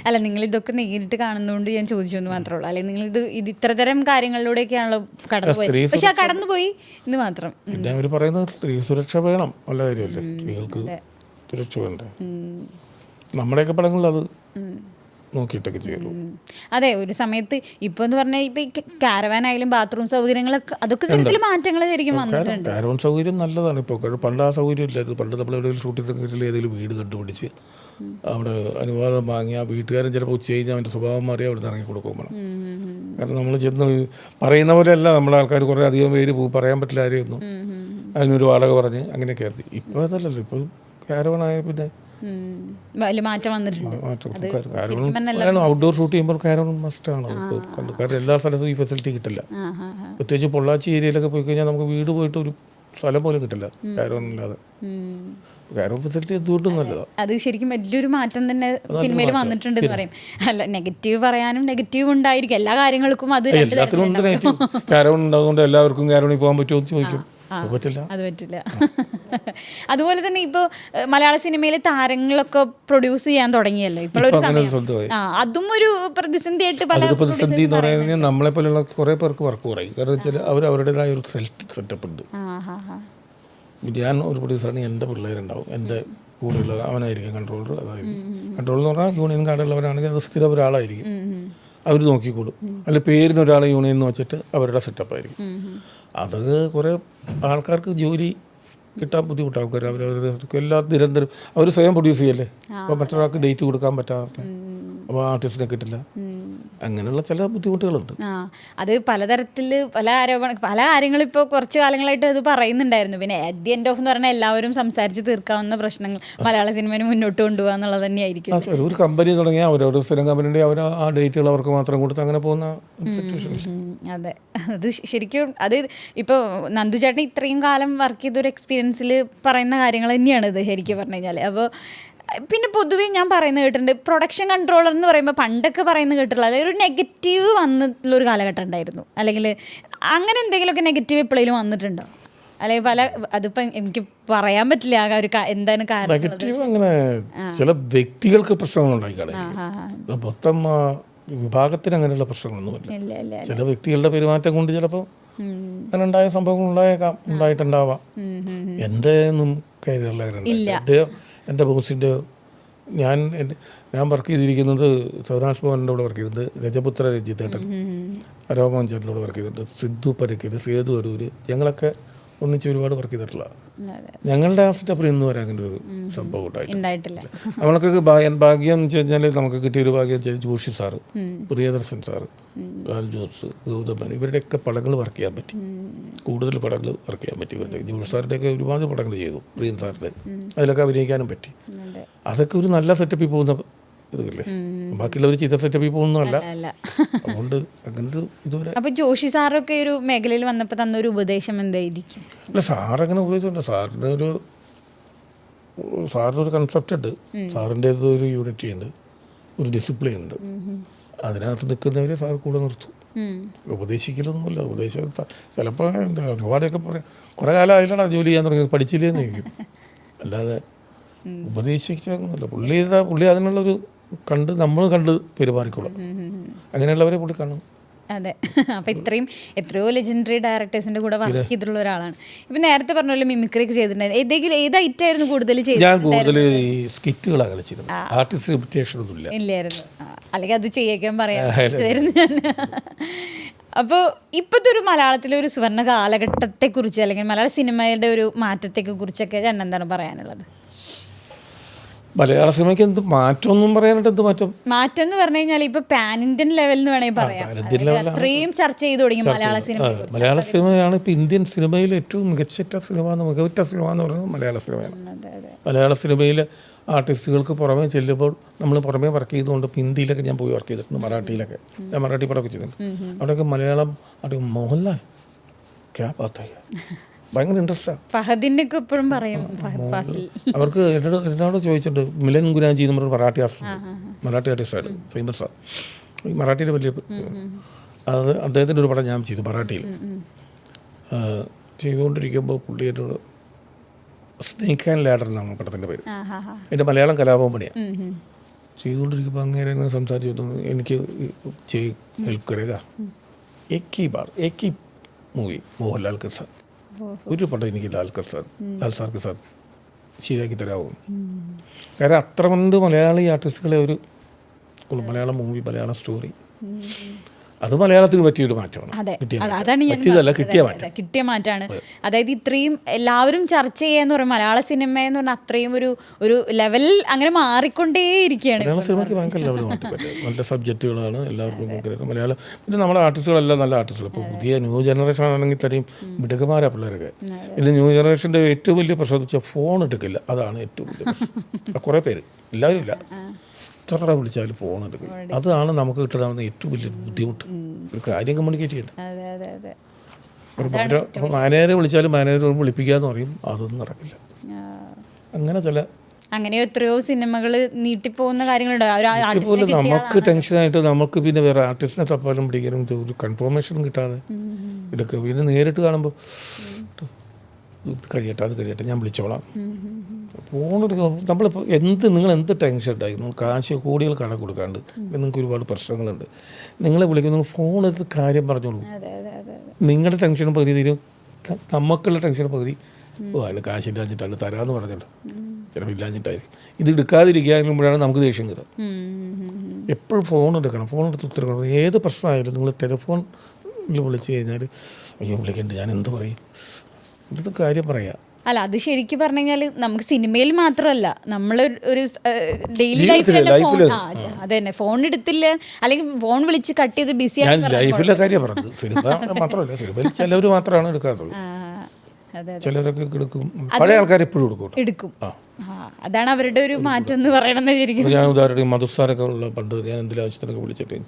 അല്ല, നിങ്ങളിതൊക്കെ നേരിട്ട് കാണുന്നതുകൊണ്ട് ഞാൻ ചോദിച്ചു എന്ന് മാത്രമേ ഉള്ളൂ. അല്ലെങ്കിൽ നിങ്ങൾ ഇത് ഇത്തരതരം കാര്യങ്ങളിലൂടെയൊക്കെയാണല്ലോ കടന്നുപോയി. പക്ഷെ ആ കടന്നുപോയി എന്ന് മാത്രം. പിന്നെ അവർ പറയുന്നത് സ്ത്രീ സുരക്ഷ വേണം, നല്ല കാര്യമല്ലേ. സ്ത്രീകൾക്ക് സുരക്ഷ വേണ്ടേ. നമ്മുടെയൊക്കെ പടങ്ങളിൽ അത് നോക്കിയിട്ടൊക്കെ ചെയ്യുള്ളൂ. അതെ, ഒരു സമയത്ത് ഇപ്പോൾ എന്ന് പറഞ്ഞാൽ ഇപ്പോൾ ഈ കാരവാൻ ആയാലും ബാത്റൂം സൗകര്യങ്ങളൊക്കെ അതൊക്കെ തരത്തിൽ മാറ്റങ്ങൾ ശരിക്കും വന്നിട്ടുണ്ട്. കാരവൺ സൗകര്യം നല്ലതാണ്. ഇപ്പോൾ പണ്ട് ആ സൗകര്യം ഇല്ലായിരുന്നു. പണ്ട് നമ്മൾ എവിടെയെങ്കിലും ഷൂട്ടിംഗ് സെക്രട്ടറിയിൽ ഏതെങ്കിലും വീട് കണ്ടുപിടിച്ച് അവിടെ അനുവാദം വാങ്ങി ആ വീട്ടുകാരൻ ചിലപ്പോൾ ഉച്ച കഴിഞ്ഞാൽ അവൻ്റെ സ്വഭാവം മാറി അവിടെ നിന്ന് ഇറങ്ങി കൊടുക്കും വേണം. കാരണം നമ്മൾ ചെന്ന് പറയുന്ന പോലെയല്ല നമ്മുടെ ആൾക്കാർ കുറേ അധികം പേര് പറയാൻ പറ്റില്ല ആരെയൊന്നും. അതിനൊരു വാടക പറഞ്ഞ് അങ്ങനെയൊക്കെ ആയിരുന്നു. ഇപ്പോൾ അതല്ലല്ലോ. ഇപ്പോൾ കാരവണായ പിന്നെ വലിയ മാറ്റം വന്നിട്ടുണ്ട്. ഔട്ട്ഡോർ ഷൂട്ട് ചെയ്യുമ്പോൾ കാരവൺ മസ്റ്റാണ്. ഇപ്പോൾ കാരണം എല്ലാ സ്ഥലത്തും ഈ ഫെസിലിറ്റി കിട്ടില്ല. പ്രത്യേകിച്ച് പൊള്ളാച്ചി ഏരിയയിലൊക്കെ പോയി കഴിഞ്ഞാൽ നമുക്ക് വീട് പോയിട്ട് ഒരു സ്ഥലം പോലും കിട്ടില്ല കാരവൺ ഇല്ലാതെ. കാരവൺ ഫെസിലിറ്റി എന്തുകൊണ്ടും നല്ലതാണ്. അത് ശരിക്കും വലിയൊരു മാറ്റം തന്നെ സിനിമയിൽ വന്നിട്ടുണ്ട് എന്ന് പറയും. അല്ല, നെഗറ്റീവ് പറയാനും നെഗറ്റീവ് ഉണ്ടായിരിക്കും. എല്ലാ കാര്യങ്ങൾക്കും അത് എല്ലാത്തിനും ഉണ്ട് നെഗറ്റീവ്. കാരവൺ ഉണ്ടാകുകൊണ്ട് എല്ലാവർക്കും കാരവണിൽ പോകാൻ പറ്റുമോ എന്ന് ചോദിക്കും. അത് പറ്റില്ല. അതുപോലെ തന്നെ ഇപ്പോൾ മലയാള സിനിമയിലെ താരങ്ങളൊക്കെ പ്രൊഡ്യൂസ് ചെയ്യാൻ തുടങ്ങിയല്ലോ ഇപ്പോൾ ഒരു സമയം. അതും ഒരു പ്രതിസന്ധിയായിട്ട് പ്രതിസന്ധി എന്ന് പറയുന്നത് നമ്മളെ പോലെയുള്ള കുറേ പേർക്ക് വർക്ക് കുറയും. കാരണം വെച്ചാൽ അവർ അവരുടേതായ ഒരു സെറ്റപ്പ് ഉണ്ട്. ഞാൻ ഒരു പ്രൊഡ്യൂസറാണ്, എൻ്റെ പിള്ളേരുണ്ടാവും, എൻ്റെ കൂടെയുള്ള അവനായിരിക്കും കൺട്രോളർ. അതായത് കൺട്രോളർ എന്ന് പറഞ്ഞാൽ യൂണിയൻ കാർഡുള്ളവരാണെങ്കിൽ അത് സ്ഥിരം ഒരാളായിരിക്കും, അവർ നോക്കിക്കോളും. അല്ല പേരിനൊരാളെ യൂണിയൻ എന്ന് വെച്ചിട്ട് അവരുടെ സെറ്റപ്പായിരിക്കും. അത് കുറേ ആൾക്കാർക്ക് ജോലി കിട്ടാൻ ബുദ്ധിമുട്ടാവും. അവരവർക്ക് എല്ലാ നിരന്തരം അവർ സ്വയം പ്രൊഡ്യൂസ് ചെയ്യല്ലേ. അപ്പോൾ മറ്റൊരാൾക്ക് ഡേറ്റ് കൊടുക്കാൻ പറ്റാറില്ല, അപ്പോൾ ആർട്ടിസ്റ്റിനെ കിട്ടില്ല. അങ്ങനെയുള്ള ചില ബുദ്ധിമുട്ടുകളുണ്ട്. അത് പലതരത്തിൽ പല കാര്യങ്ങളും ഇപ്പോൾ കുറച്ച് കാലങ്ങളായിട്ട് അത് പറയുന്നുണ്ടായിരുന്നു. പിന്നെ അറ്റ് ദി എൻഡ് ഓഫ് എന്ന് പറഞ്ഞാൽ എല്ലാവരും സംസാരിച്ച് തീർക്കാവുന്ന പ്രശ്നങ്ങൾ മലയാള സിനിമയെ മുന്നോട്ട് കൊണ്ടുപോകുക എന്നുള്ളത് തന്നെയായിരിക്കും. ഒരു കമ്പനി തുടങ്ങിയാൽ അവരവരുടെ സ്ഥിരം കമ്പനിയുടെ അവർ ആ ഡേറ്റുകൾ അവർക്ക് മാത്രം കൊടുത്ത് അങ്ങനെ പോകുന്ന സിറ്റുവേഷൻ. അതെ, അത് ശരിക്കും അത് ഇപ്പോൾ നന്ദു ചേട്ടൻ ഇത്രയും കാലം വർക്ക് ചെയ്തൊരു എക്സ്പീരിയൻസിൽ പറയുന്ന കാര്യങ്ങൾ തന്നെയാണ് ഇത് ശരിക്കും പറഞ്ഞു കഴിഞ്ഞാൽ. അപ്പോൾ പിന്നെ പൊതുവേ ഞാൻ പറയുന്നത് കേട്ടിട്ടുണ്ട്, പ്രൊഡക്ഷൻ കൺട്രോളർ എന്ന് പറയുമ്പോൾ പണ്ടൊക്കെ പറയുന്നത് കേട്ടിട്ടുള്ള അതായത് ഒരു നെഗറ്റീവ് വന്നിട്ടുള്ളൊരു കാലഘട്ടം ഉണ്ടായിരുന്നു. അല്ലെങ്കിൽ അങ്ങനെ എന്തെങ്കിലുമൊക്കെ നെഗറ്റീവ് എപ്പോഴേലും വന്നിട്ടുണ്ടോ? അല്ലെങ്കിൽ അതിപ്പോൾ എനിക്ക് പറയാൻ പറ്റില്ല ആ ഒരു എന്താണ് കാരണം. നെഗറ്റീവ് അങ്ങനെ ചില വ്യക്തികൾക്ക് പ്രശ്നങ്ങളുണ്ടായിക്കാണെ, മൊത്തം വിഭാഗത്തിന് അങ്ങനെയുള്ള പ്രശ്നങ്ങളൊന്നുമില്ല. ചില വ്യക്തികളുടെ പെരുമാറ്റം കൊണ്ട് ചിലപ്പോൾ അങ്ങനെ ഉണ്ടായ സംഭവങ്ങൾ ഉണ്ടായിട്ടുണ്ടാവാം. എൻ്റെ ഒന്നും കാര്യമുള്ള എൻ്റെ ബോസിൻ്റെ ഞാൻ വർക്ക് ചെയ്തിരിക്കുന്നത് സൗരാഷ് ഭവൻ്റെ കൂടെ വർക്ക് ചെയ്തിട്ടുണ്ട്, രജപുത്ര രഞ്ജിത്തേട്ടൻ, രോമോഹൻ ചേട്ടൻ്റെ കൂടെ വർക്ക് ചെയ്തിട്ടുണ്ട്, സിദ്ധു പരക്കൽ, സേതു അരൂർ, ഞങ്ങളൊക്കെ ഒന്നിച്ച് ഒരുപാട് വർക്ക് ചെയ്തിട്ടുള്ള. ഞങ്ങളുടെ ആ സെറ്റപ്പിൽ ഇന്ന് വരെ അങ്ങനെ ഒരു സംഭവം ഉണ്ടായിട്ടില്ല. നമ്മളൊക്കെ ഭാഗ്യം എന്ന് വെച്ച് കഴിഞ്ഞാൽ നമുക്ക് കിട്ടിയൊരു ഭാഗ്യം വെച്ചാൽ ജോഷി സാറ്, പ്രിയദർശൻ സാറ്, ലാൽ ജോസ്, ഗൗതമൻ, ഇവരുടെയൊക്കെ പടങ്ങൾ വർക്ക് ചെയ്യാൻ പറ്റി. കൂടുതൽ പടങ്ങൾ വർക്ക് ചെയ്യാൻ പറ്റി. ഇവരുടെ ജോഷി സാറിൻ്റെയൊക്കെ ഒരുപാട് പടങ്ങൾ ചെയ്തു, പ്രിയൻ സാറിൻ്റെ അതിലൊക്കെ അഭിനയിക്കാനും പറ്റി. അതൊക്കെ ഒരു നല്ല സെറ്റപ്പിൽ പോകുന്ന ഇതല്ലേ. ബാക്കിയുള്ളവർ ചീത്ത സെറ്റപ്പിൽ പോകുന്നതല്ല. അതുകൊണ്ട് അങ്ങനൊരു ഇതുവരെ. അപ്പോൾ ജോഷി സാറൊക്കെ ഒരു മേഖലയിൽ വന്നപ്പോൾ തന്നൊരു ഉപദേശം എന്തായിരിക്കും? അല്ല, സാറങ്ങനെ ഉപദേശമുണ്ട്. സാറിനൊരു കൺസെപ്റ്റ് ഉണ്ട്, സാറിൻ്റേത് ഒരു യൂണിറ്റി ഉണ്ട്, ഒരു ഡിസിപ്ലിൻ ഉണ്ട്. അതിനകത്ത് നിൽക്കുന്നവരെ സാർ കൂടെ നിർത്തും. ഉപദേശിക്കലൊന്നുമില്ല. ഉപദേശം ചിലപ്പോൾ എന്താ ഒരുപാടൊക്കെ പറയാം, കുറേ കാലം അതിലാണ് ജോലി ചെയ്യാൻ തുടങ്ങിയത്, പഠിച്ചില്ലേന്ന് ചോദിക്കും. അല്ലാതെ ഉപദേശിച്ചൊന്നുമില്ല. പുള്ളി അതിനുള്ളൊരു നമ്മൾ കണ്ട് പെരുമാറിക്കോളാം. അങ്ങനെയുള്ളവരെ പുള്ളി കാണും. അതെ, അപ്പോൾ എത്രയോ ലെജൻഡറി ഡയറക്ടേഴ്സിൻ്റെ കൂടെ വർക്ക് ചെയ്തിട്ടുള്ള ഒരാളാണ്. ഇപ്പം നേരത്തെ പറഞ്ഞല്ലോ മിമിക്രി ഒക്കെ ചെയ്തിട്ടുണ്ടായിരുന്നു. ഏത് ഐറ്റായിരുന്നു കൂടുതൽ ചെയ്തത്? ഞാൻ കൂടുതൽ ഈ സ്കിറ്റുകളാണ് കളിച്ചിരുന്നത്. ആർട്ടിസ്റ്റ് ഇമിറ്റേഷൻ ഒന്നും ഇല്ലായിരുന്നു. അല്ലെങ്കിൽ അത് ചെയ്യിക്കാൻ പറയാമായിരുന്നു ഞാൻ. അപ്പോൾ ഇപ്പോഴത്തെ ഒരു മലയാളത്തിലെ ഒരു സുവർണ്ണ കാലഘട്ടത്തെക്കുറിച്ച് അല്ലെങ്കിൽ മലയാള സിനിമയുടെ ഒരു മാറ്റത്തെയൊക്കെ കുറിച്ചൊക്കെ ഞാൻ എന്താണ് പറയാനുള്ളത്? മലയാള സിനിമയ്ക്ക് എന്ത് മാറ്റമൊന്നും പറയാനായിട്ട് എന്ത് മാറ്റം എന്ന് പറഞ്ഞു കഴിഞ്ഞാൽ ഇപ്പൊ പാൻ ഇന്ത്യൻ ലെവൽ എന്ന് വേണമെങ്കിൽ പറയാം. അത്രയും ചർച്ച ചെയ്തു തുടങ്ങി മലയാള സിനിമയാണ് ഇപ്പൊ ഇന്ത്യൻ സിനിമയിൽ ഏറ്റവും മികവുറ്റ സിനിമ എന്ന് പറയുന്നത് മലയാള സിനിമയാണ്. മലയാള സിനിമയിൽ ആർട്ടിസ്റ്റുകൾക്ക് പുറമേ ചെല്ലുമ്പോൾ നമ്മൾ പുറമേ വർക്ക് ചെയ്തുകൊണ്ട് ഹിന്ദിയിലൊക്കെ ഞാൻ പോയി വർക്ക് ചെയ്തിട്ടുണ്ട്, മറാഠിയിലൊക്കെ ഞാൻ മറാഠി പടമൊക്കെ ചെയ്തിട്ടുണ്ട്. അവിടെയൊക്കെ മലയാളം മോഹൻലാൽ ക്യാ ബാത്ത് ഹൈ, ഭയങ്കര ഇൻട്രസ്റ്റാണ്. ഫഹദിനൊക്കെ എപ്പോഴും പറയും. അവർക്ക് എന്നോട് ചോദിച്ചിട്ടുണ്ട്, മിലൻ ഗുരാജി എന്ന് പറഞ്ഞ മറാഠി ആർട്ടിസ്റ്റാണ്, ഫേമസാണ് ഈ മറാഠിയിൽ വലിയ. അത് അദ്ദേഹത്തിൻ്റെ ഒരു പടം ഞാൻ ചെയ്തു മറാഠിയിൽ. ചെയ്തുകൊണ്ടിരിക്കുമ്പോൾ പുള്ളി എന്നോട് സ്നേക്ക് ആൻഡ് ലാഡർ എന്നാണ് പടത്തിൻ്റെ പേര്, എൻ്റെ മലയാളം കലാഭവമണിയാണ്. ചെയ്തുകൊണ്ടിരിക്കുമ്പോൾ അങ്ങനെ സംസാരിച്ചു, എനിക്ക് ഹെൽപ്പ് കരേഗ ഏക് ഹി മൂവി മോഹൻലാൽ കെ സാത്ത്, ഒരു പടം എനിക്ക് ലാൽ സാർക്ക് സാത്ത് ശരിയാക്കി തരാമോ. കാരണം അത്രമണ്ട് മലയാളി ആർട്ടിസ്റ്റുകളെ ഒരു മലയാളം മൂവി, മലയാളം സ്റ്റോറി. അത് മലയാളത്തിന് പറ്റിയൊരു മാറ്റമാണ്. അതാണ് ഞാൻ കിട്ടിയ മാറ്റമാണ്. അതായത് ഇത്രയും എല്ലാവരും ചർച്ച ചെയ്യാന്ന് പറയുമ്പോൾ മലയാള സിനിമ എന്ന് പറഞ്ഞാൽ അത്രയും ഒരു ലെവൽ അങ്ങനെ മാറിക്കൊണ്ടേയിരിക്കുകയാണ്. മലയാള സിനിമയ്ക്ക് ഭയങ്കര ലെവൽ മാറ്റി. നല്ല സബ്ജക്റ്റുകളാണ് എല്ലാവർക്കും. മലയാളം പിന്നെ നമ്മുടെ ആർട്ടിസ്റ്റുകളെല്ലാം നല്ല ആർട്ടിസ്റ്റുകൾ. ഇപ്പോൾ പുതിയ ന്യൂ ജനറേഷൻ ആണെങ്കിൽ തന്നെയും മിടുക്കന്മാരാ പിള്ളേരൊക്കെ. പിന്നെ ന്യൂ ജനറേഷൻ്റെ ഏറ്റവും വലിയ പ്രശ്നം വെച്ചാൽ ഫോൺ എടുക്കില്ല. അതാണ് ഏറ്റവും വലിയ പ്രശ്നം. കുറേ പേര്, എല്ലാവരും ഇല്ല, എത്ര വിളിച്ചാലും ഫോൺ എടുക്കില്ല. അതാണ് നമുക്ക് കിട്ടാവുന്ന ഏറ്റവും വലിയ ബുദ്ധിമുട്ട്. ഒരു കാര്യം കമ്മ്യൂണിക്കേറ്റ് ചെയ്യണം. ഒരു മാനേജറെ വിളിച്ചാലും മാനേജർ വിളിപ്പിക്കാന്ന് പറയും, അതൊന്നും നടക്കില്ല. അങ്ങനെ എത്രയോ സിനിമകൾ നീട്ടിപ്പോകുന്ന കാര്യങ്ങളുണ്ട്. നമുക്ക് ടെൻഷനായിട്ട് നമുക്ക് പിന്നെ വേറെ ആർട്ടിസ്റ്റിനെ തപ്പാലും പിടിക്കാനും ഒരു കൺഫർമേഷനും കിട്ടാതെ ഇതൊക്കെ പിന്നെ നേരിട്ട് കാണുമ്പോൾ അത് കഴിയട്ടെ ഞാൻ വിളിച്ചോളാം. ഫോണെടുക്കുക. നമ്മളിപ്പോൾ നിങ്ങൾ എന്ത് ടെൻഷൻ ഉണ്ടായിരുന്നു, കാശ് കോടികൾ കട കൊടുക്കാണ്ട്, നിങ്ങൾക്ക് ഒരുപാട് പ്രശ്നങ്ങളുണ്ട്, നിങ്ങളെ വിളിക്കുന്നു, ഫോൺ എടുത്ത് കാര്യം പറഞ്ഞോളൂ. നിങ്ങളുടെ ടെൻഷനും പകുതി തീരും, നമുക്കുള്ള ടെൻഷനും പകുതി. അതിന് കാശില്ലാഞ്ഞിട്ടാണ് തരാമെന്ന് പറഞ്ഞല്ലോ, ചിലപ്പോൾ ഇല്ലാഞ്ഞിട്ടായിരിക്കും. ഇത് എടുക്കാതിരിക്കുമ്പോഴാണ് നമുക്ക് ദേഷ്യം കയറുക. എപ്പോഴും ഫോൺ എടുക്കണം, ഫോൺ എടുത്ത് ഉത്തരം. ഏത് പ്രശ്നമായാലും നിങ്ങൾ ടെലിഫോണിൽ വിളിച്ച് കഴിഞ്ഞാൽ അയ്യോ വിളിക്കണ്ട, ഞാൻ എന്ത് പറയും, ഇവിടുത്തെ കാര്യം പറയാം. അല്ല, അത് ശരിക്കും പറഞ്ഞു കഴിഞ്ഞാൽ നമുക്ക് സിനിമയിൽ മാത്രമല്ല, നമ്മൾ ഒരു ഡെയിലി ലൈഫിൽ അതന്നെ ഫോൺ എടുത്തില്ല അല്ലെങ്കിൽ ഫോൺ വിളിച്ച് കട്ട് ചെയ്ത് ബിസിയാണ്. ലൈഫിലെ കാര്യം പറഞ്ഞത്, സിനിമ മാത്രമല്ല, സിനിമയിൽ ചിലവർ മാത്രമാണ് എടുക്കാത്തുള്ളൂ. ചിലരൊക്കെ എടുക്കും, പഴയ ആൾക്കാർ എപ്പോഴും എടുക്കും. അതാണ് അവരുടെ ഒരു മാറ്റം എന്ന് പറയണത്. ശരിക്കും ഞാൻ ഉദാഹരണം മധുസാരൊക്കെ ഉള്ള പണ്ട് ഞാൻ എന്തെങ്കിലും ആവശ്യത്തിനൊക്കെ വിളിച്ചിട്ട്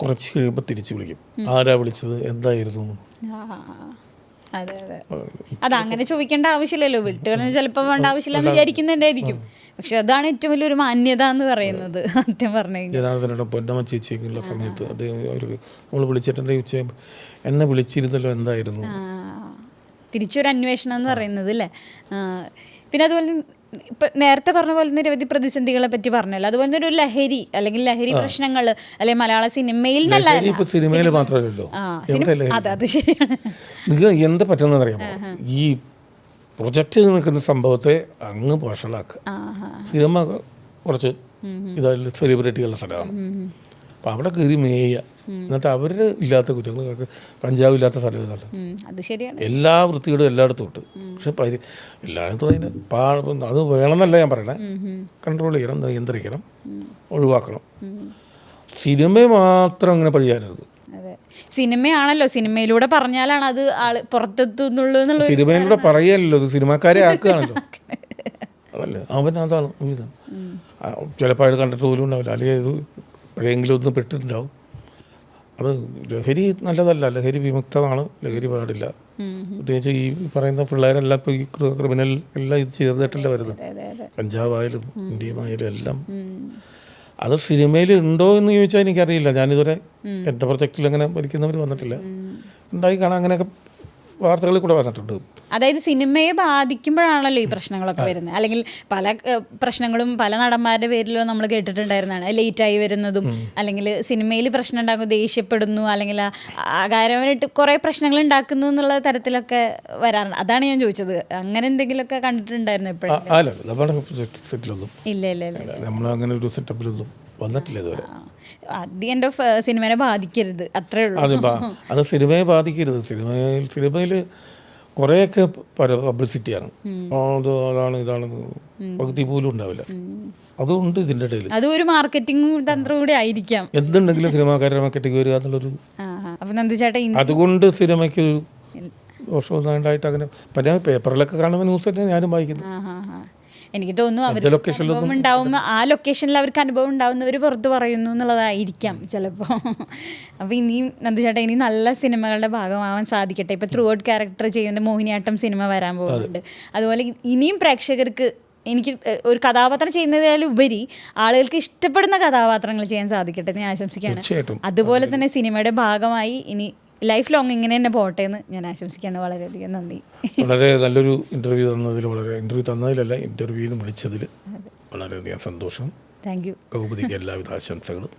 കുറച്ച് കഴിയുമ്പോൾ തിരിച്ച് വിളിക്കും, ആരാ വിളിച്ചത്, എന്തായിരുന്നു. അതങ്ങനെ ചോദിക്കേണ്ട ആവശ്യമില്ലല്ലോ, വിട്ടുകളെ ചിലപ്പോൾ വേണ്ട ആവശ്യമില്ലെന്ന് വിചാരിക്കുന്നുണ്ടായിരിക്കും. പക്ഷെ അതാണ് ഏറ്റവും വലിയൊരു മാന്യത എന്ന് പറയുന്നത്. സത്യം പറഞ്ഞു ജനാർദ്ദനോട് പൊന്നമ്മ ചേച്ചിയൊക്കെയുള്ള സമയത്ത് അദ്ദേഹം നമ്മൾ വിളിച്ചിട്ടുണ്ടെങ്കിൽ ഉച്ചയാകുമ്പോൾ എന്നെ വിളിച്ചിരുന്നല്ലോ, എന്തായിരുന്നു, തിരിച്ചൊരു അന്വേഷണം എന്ന് പറയുന്നത് അല്ലേ. പിന്നെ അതുപോലെ ഇപ്പം നേരത്തെ പറഞ്ഞ പോലെ നിരവധി പ്രതിസന്ധികളെ പറ്റി പറഞ്ഞല്ലോ. അതുപോലെ തന്നെ ഒരു ലഹരി അല്ലെങ്കിൽ ലഹരി പ്രശ്നങ്ങൾ അല്ലെങ്കിൽ മലയാള സിനിമയിൽ സിനിമയിൽ മാത്രമല്ലല്ലോ, അത് ശരിയാണ്. നിങ്ങൾ എന്താ പറ്റുന്നറിയാമോ, ഈ പ്രൊജക്റ്റ് നിൽക്കുന്ന സംഭവത്തെ അങ്ങ് വഷളാക്കുക. സിനിമ കുറച്ച് ഇതായാലും സെലിബ്രിറ്റികളുടെ സ്ഥലമാണ്. അപ്പം അവിടെ കയറി മേയുക, എന്നിട്ട് അവർ ഇല്ലാത്ത കുറ്റങ്ങൾക്ക് കഞ്ചാവില്ലാത്ത സ്ഥലം എല്ലാ വൃത്തിയോടും എല്ലായിടത്തും ഇട്ട്. പക്ഷെ എല്ലായിടത്തും അതിന് അത് വേണമെന്നല്ല ഞാൻ പറയണേ, കൺട്രോൾ ചെയ്യണം, നിയന്ത്രിക്കണം, ഒഴിവാക്കണം. സിനിമ മാത്രം അങ്ങനെ പഴിയാനത്. സിനിമയാണല്ലോ, സിനിമയിലൂടെ പറഞ്ഞാലാണ് അത് പുറത്തെത്തുന്നുള്ളൂ. സിനിമയിലൂടെ പറയല്ലോ, ഇത് സിനിമാക്കാരെ ആക്കുകയാണല്ലോ. അതല്ലേ അതാണ് ചിലപ്പോൾ അത് കണ്ടിട്ട് പോലും ഉണ്ടാവില്ല, അല്ലെങ്കിൽ ഇത് എപ്പോഴെങ്കിലും ഒന്ന് പെട്ടിട്ടുണ്ടാവും. അത് ലഹരി നല്ലതല്ല, ലഹരി വിമുക്തമാണ്, ലഹരി പാടില്ല. പ്രത്യേകിച്ച് ഈ പറയുന്ന പിള്ളേരെല്ലാം ഇപ്പോൾ ഈ ക്രിമിനൽ എല്ലാം ഇത് ചേർന്നിട്ടല്ല വരുന്നത്. കഞ്ചാവായാലും ഇന്ത്യയുമായാലും എല്ലാം. അത് സിനിമയിൽ ഉണ്ടോ എന്ന് ചോദിച്ചാൽ എനിക്കറിയില്ല. ഞാനിതുവരെ എൻ്റെ പ്രൊജക്റ്റിൽ അങ്ങനെ ഭരിക്കുന്നവർ വന്നിട്ടില്ല. ഉണ്ടായി കാണാൻ അങ്ങനെയൊക്കെ വാർത്തകളിൽ കൂടെ വന്നിട്ടുണ്ട്. അതായത് സിനിമയെ ബാധിക്കുമ്പോഴാണല്ലോ ഈ പ്രശ്നങ്ങളൊക്കെ വരുന്നത്. അല്ലെങ്കിൽ പല പ്രശ്നങ്ങളും പല നടന്മാരുടെ പേരിലോ നമ്മൾ കേട്ടിട്ടുണ്ടായിരുന്നതാണ്. ലേറ്റായി വരുന്നതും അല്ലെങ്കിൽ സിനിമയിൽ പ്രശ്നം ഉണ്ടാകും, ദേഷ്യപ്പെടുന്നു, അല്ലെങ്കിൽ അകാരമായിട്ട് കുറേ പ്രശ്നങ്ങൾ ഉണ്ടാക്കുന്നു എന്നുള്ള തരത്തിലൊക്കെ വരാറുണ്ട്. അതാണ് ഞാൻ ചോദിച്ചത്, അങ്ങനെ എന്തെങ്കിലുമൊക്കെ കണ്ടിട്ടുണ്ടായിരുന്നു എപ്പോഴും? ഇല്ല ഇല്ല ഇല്ല, നമ്മളങ്ങനെ ഒരു സെറ്റപ്പിലൊന്നും വന്നിട്ടില്ല ഇതുവരെ. അറ്റ് ദി എൻഡ് ഓഫ് സിനിമയെ ബാധിക്കരുത്, അത്രേ ഉള്ളൂ. അത് സിനിമയെ ബാധിക്കരുത്. സിനിമയിൽ കുറേയൊക്കെ പബ്ലിസിറ്റിയാണ്, അതാണ് ഇതാണ്, പകുതി പോലും ഉണ്ടാവില്ല. അതുകൊണ്ട് ഇതിൻ്റെ ഇടയിൽ അതൊരു മാർക്കറ്റിംഗ് തന്ത്രം കൂടി ആയിരിക്കാം. എന്തുണ്ടെങ്കിലും സിനിമാക്കാരുടെ മാർക്കറ്റിംഗ് വരിക എന്നുള്ളൊരു, അതുകൊണ്ട് സിനിമയ്ക്ക് ദോഷമൊന്നും ഉണ്ടായിട്ട് അങ്ങനെ പല പേപ്പറിലൊക്കെ കാണുന്ന ന്യൂസ് തന്നെ ഞാനും വായിക്കുന്നു. എനിക്ക് തോന്നുന്നു അവർക്ക് അനുഭവം ഉണ്ടാവുന്ന ആ ലൊക്കേഷനിൽ അവർക്ക് അനുഭവം ഉണ്ടാവുന്നവർ പുറത്ത് പറയുന്നു എന്നുള്ളതായിരിക്കാം ചിലപ്പോൾ. അപ്പോൾ ഇനിയും നന്ദുചേട്ടാ ഇനി നല്ല സിനിമകളുടെ ഭാഗമാവാൻ സാധിക്കട്ടെ. ഇപ്പോൾ ത്രൂ ഔട്ട് ക്യാരക്ടർ ചെയ്യുന്ന മോഹിനിയാട്ടം സിനിമ വരാൻ പോകുന്നുണ്ട്. അതുപോലെ ഇനിയും പ്രേക്ഷകർക്ക് എനിക്ക് ഒരു കഥാപാത്രം ചെയ്യുന്നതിലും ഉപരി ആളുകൾക്ക് ഇഷ്ടപ്പെടുന്ന കഥാപാത്രങ്ങൾ ചെയ്യാൻ സാധിക്കട്ടെ എന്ന് ഞാൻ ആശംസിക്കുകയാണ്. അതുപോലെ തന്നെ സിനിമയുടെ ഭാഗമായി ഇനി ലൈഫ് ലോങ് ഇങ്ങനെ തന്നെ പോട്ടെ എന്ന് ഞാൻ ആശംസിക്കുകയാണ്. വളരെയധികം നന്ദി. വളരെ നല്ലൊരു ഇൻ്റർവ്യൂ തന്നതിൽ, ഇൻ്റർവ്യൂ തന്നതിലല്ല, ഇൻ്റർവ്യൂവിന് വിളിച്ചതിൽ വളരെയധികം സന്തോഷം. Thank you. കൗമുദിക്ക് എല്ലാവിധ ആശംസകളും.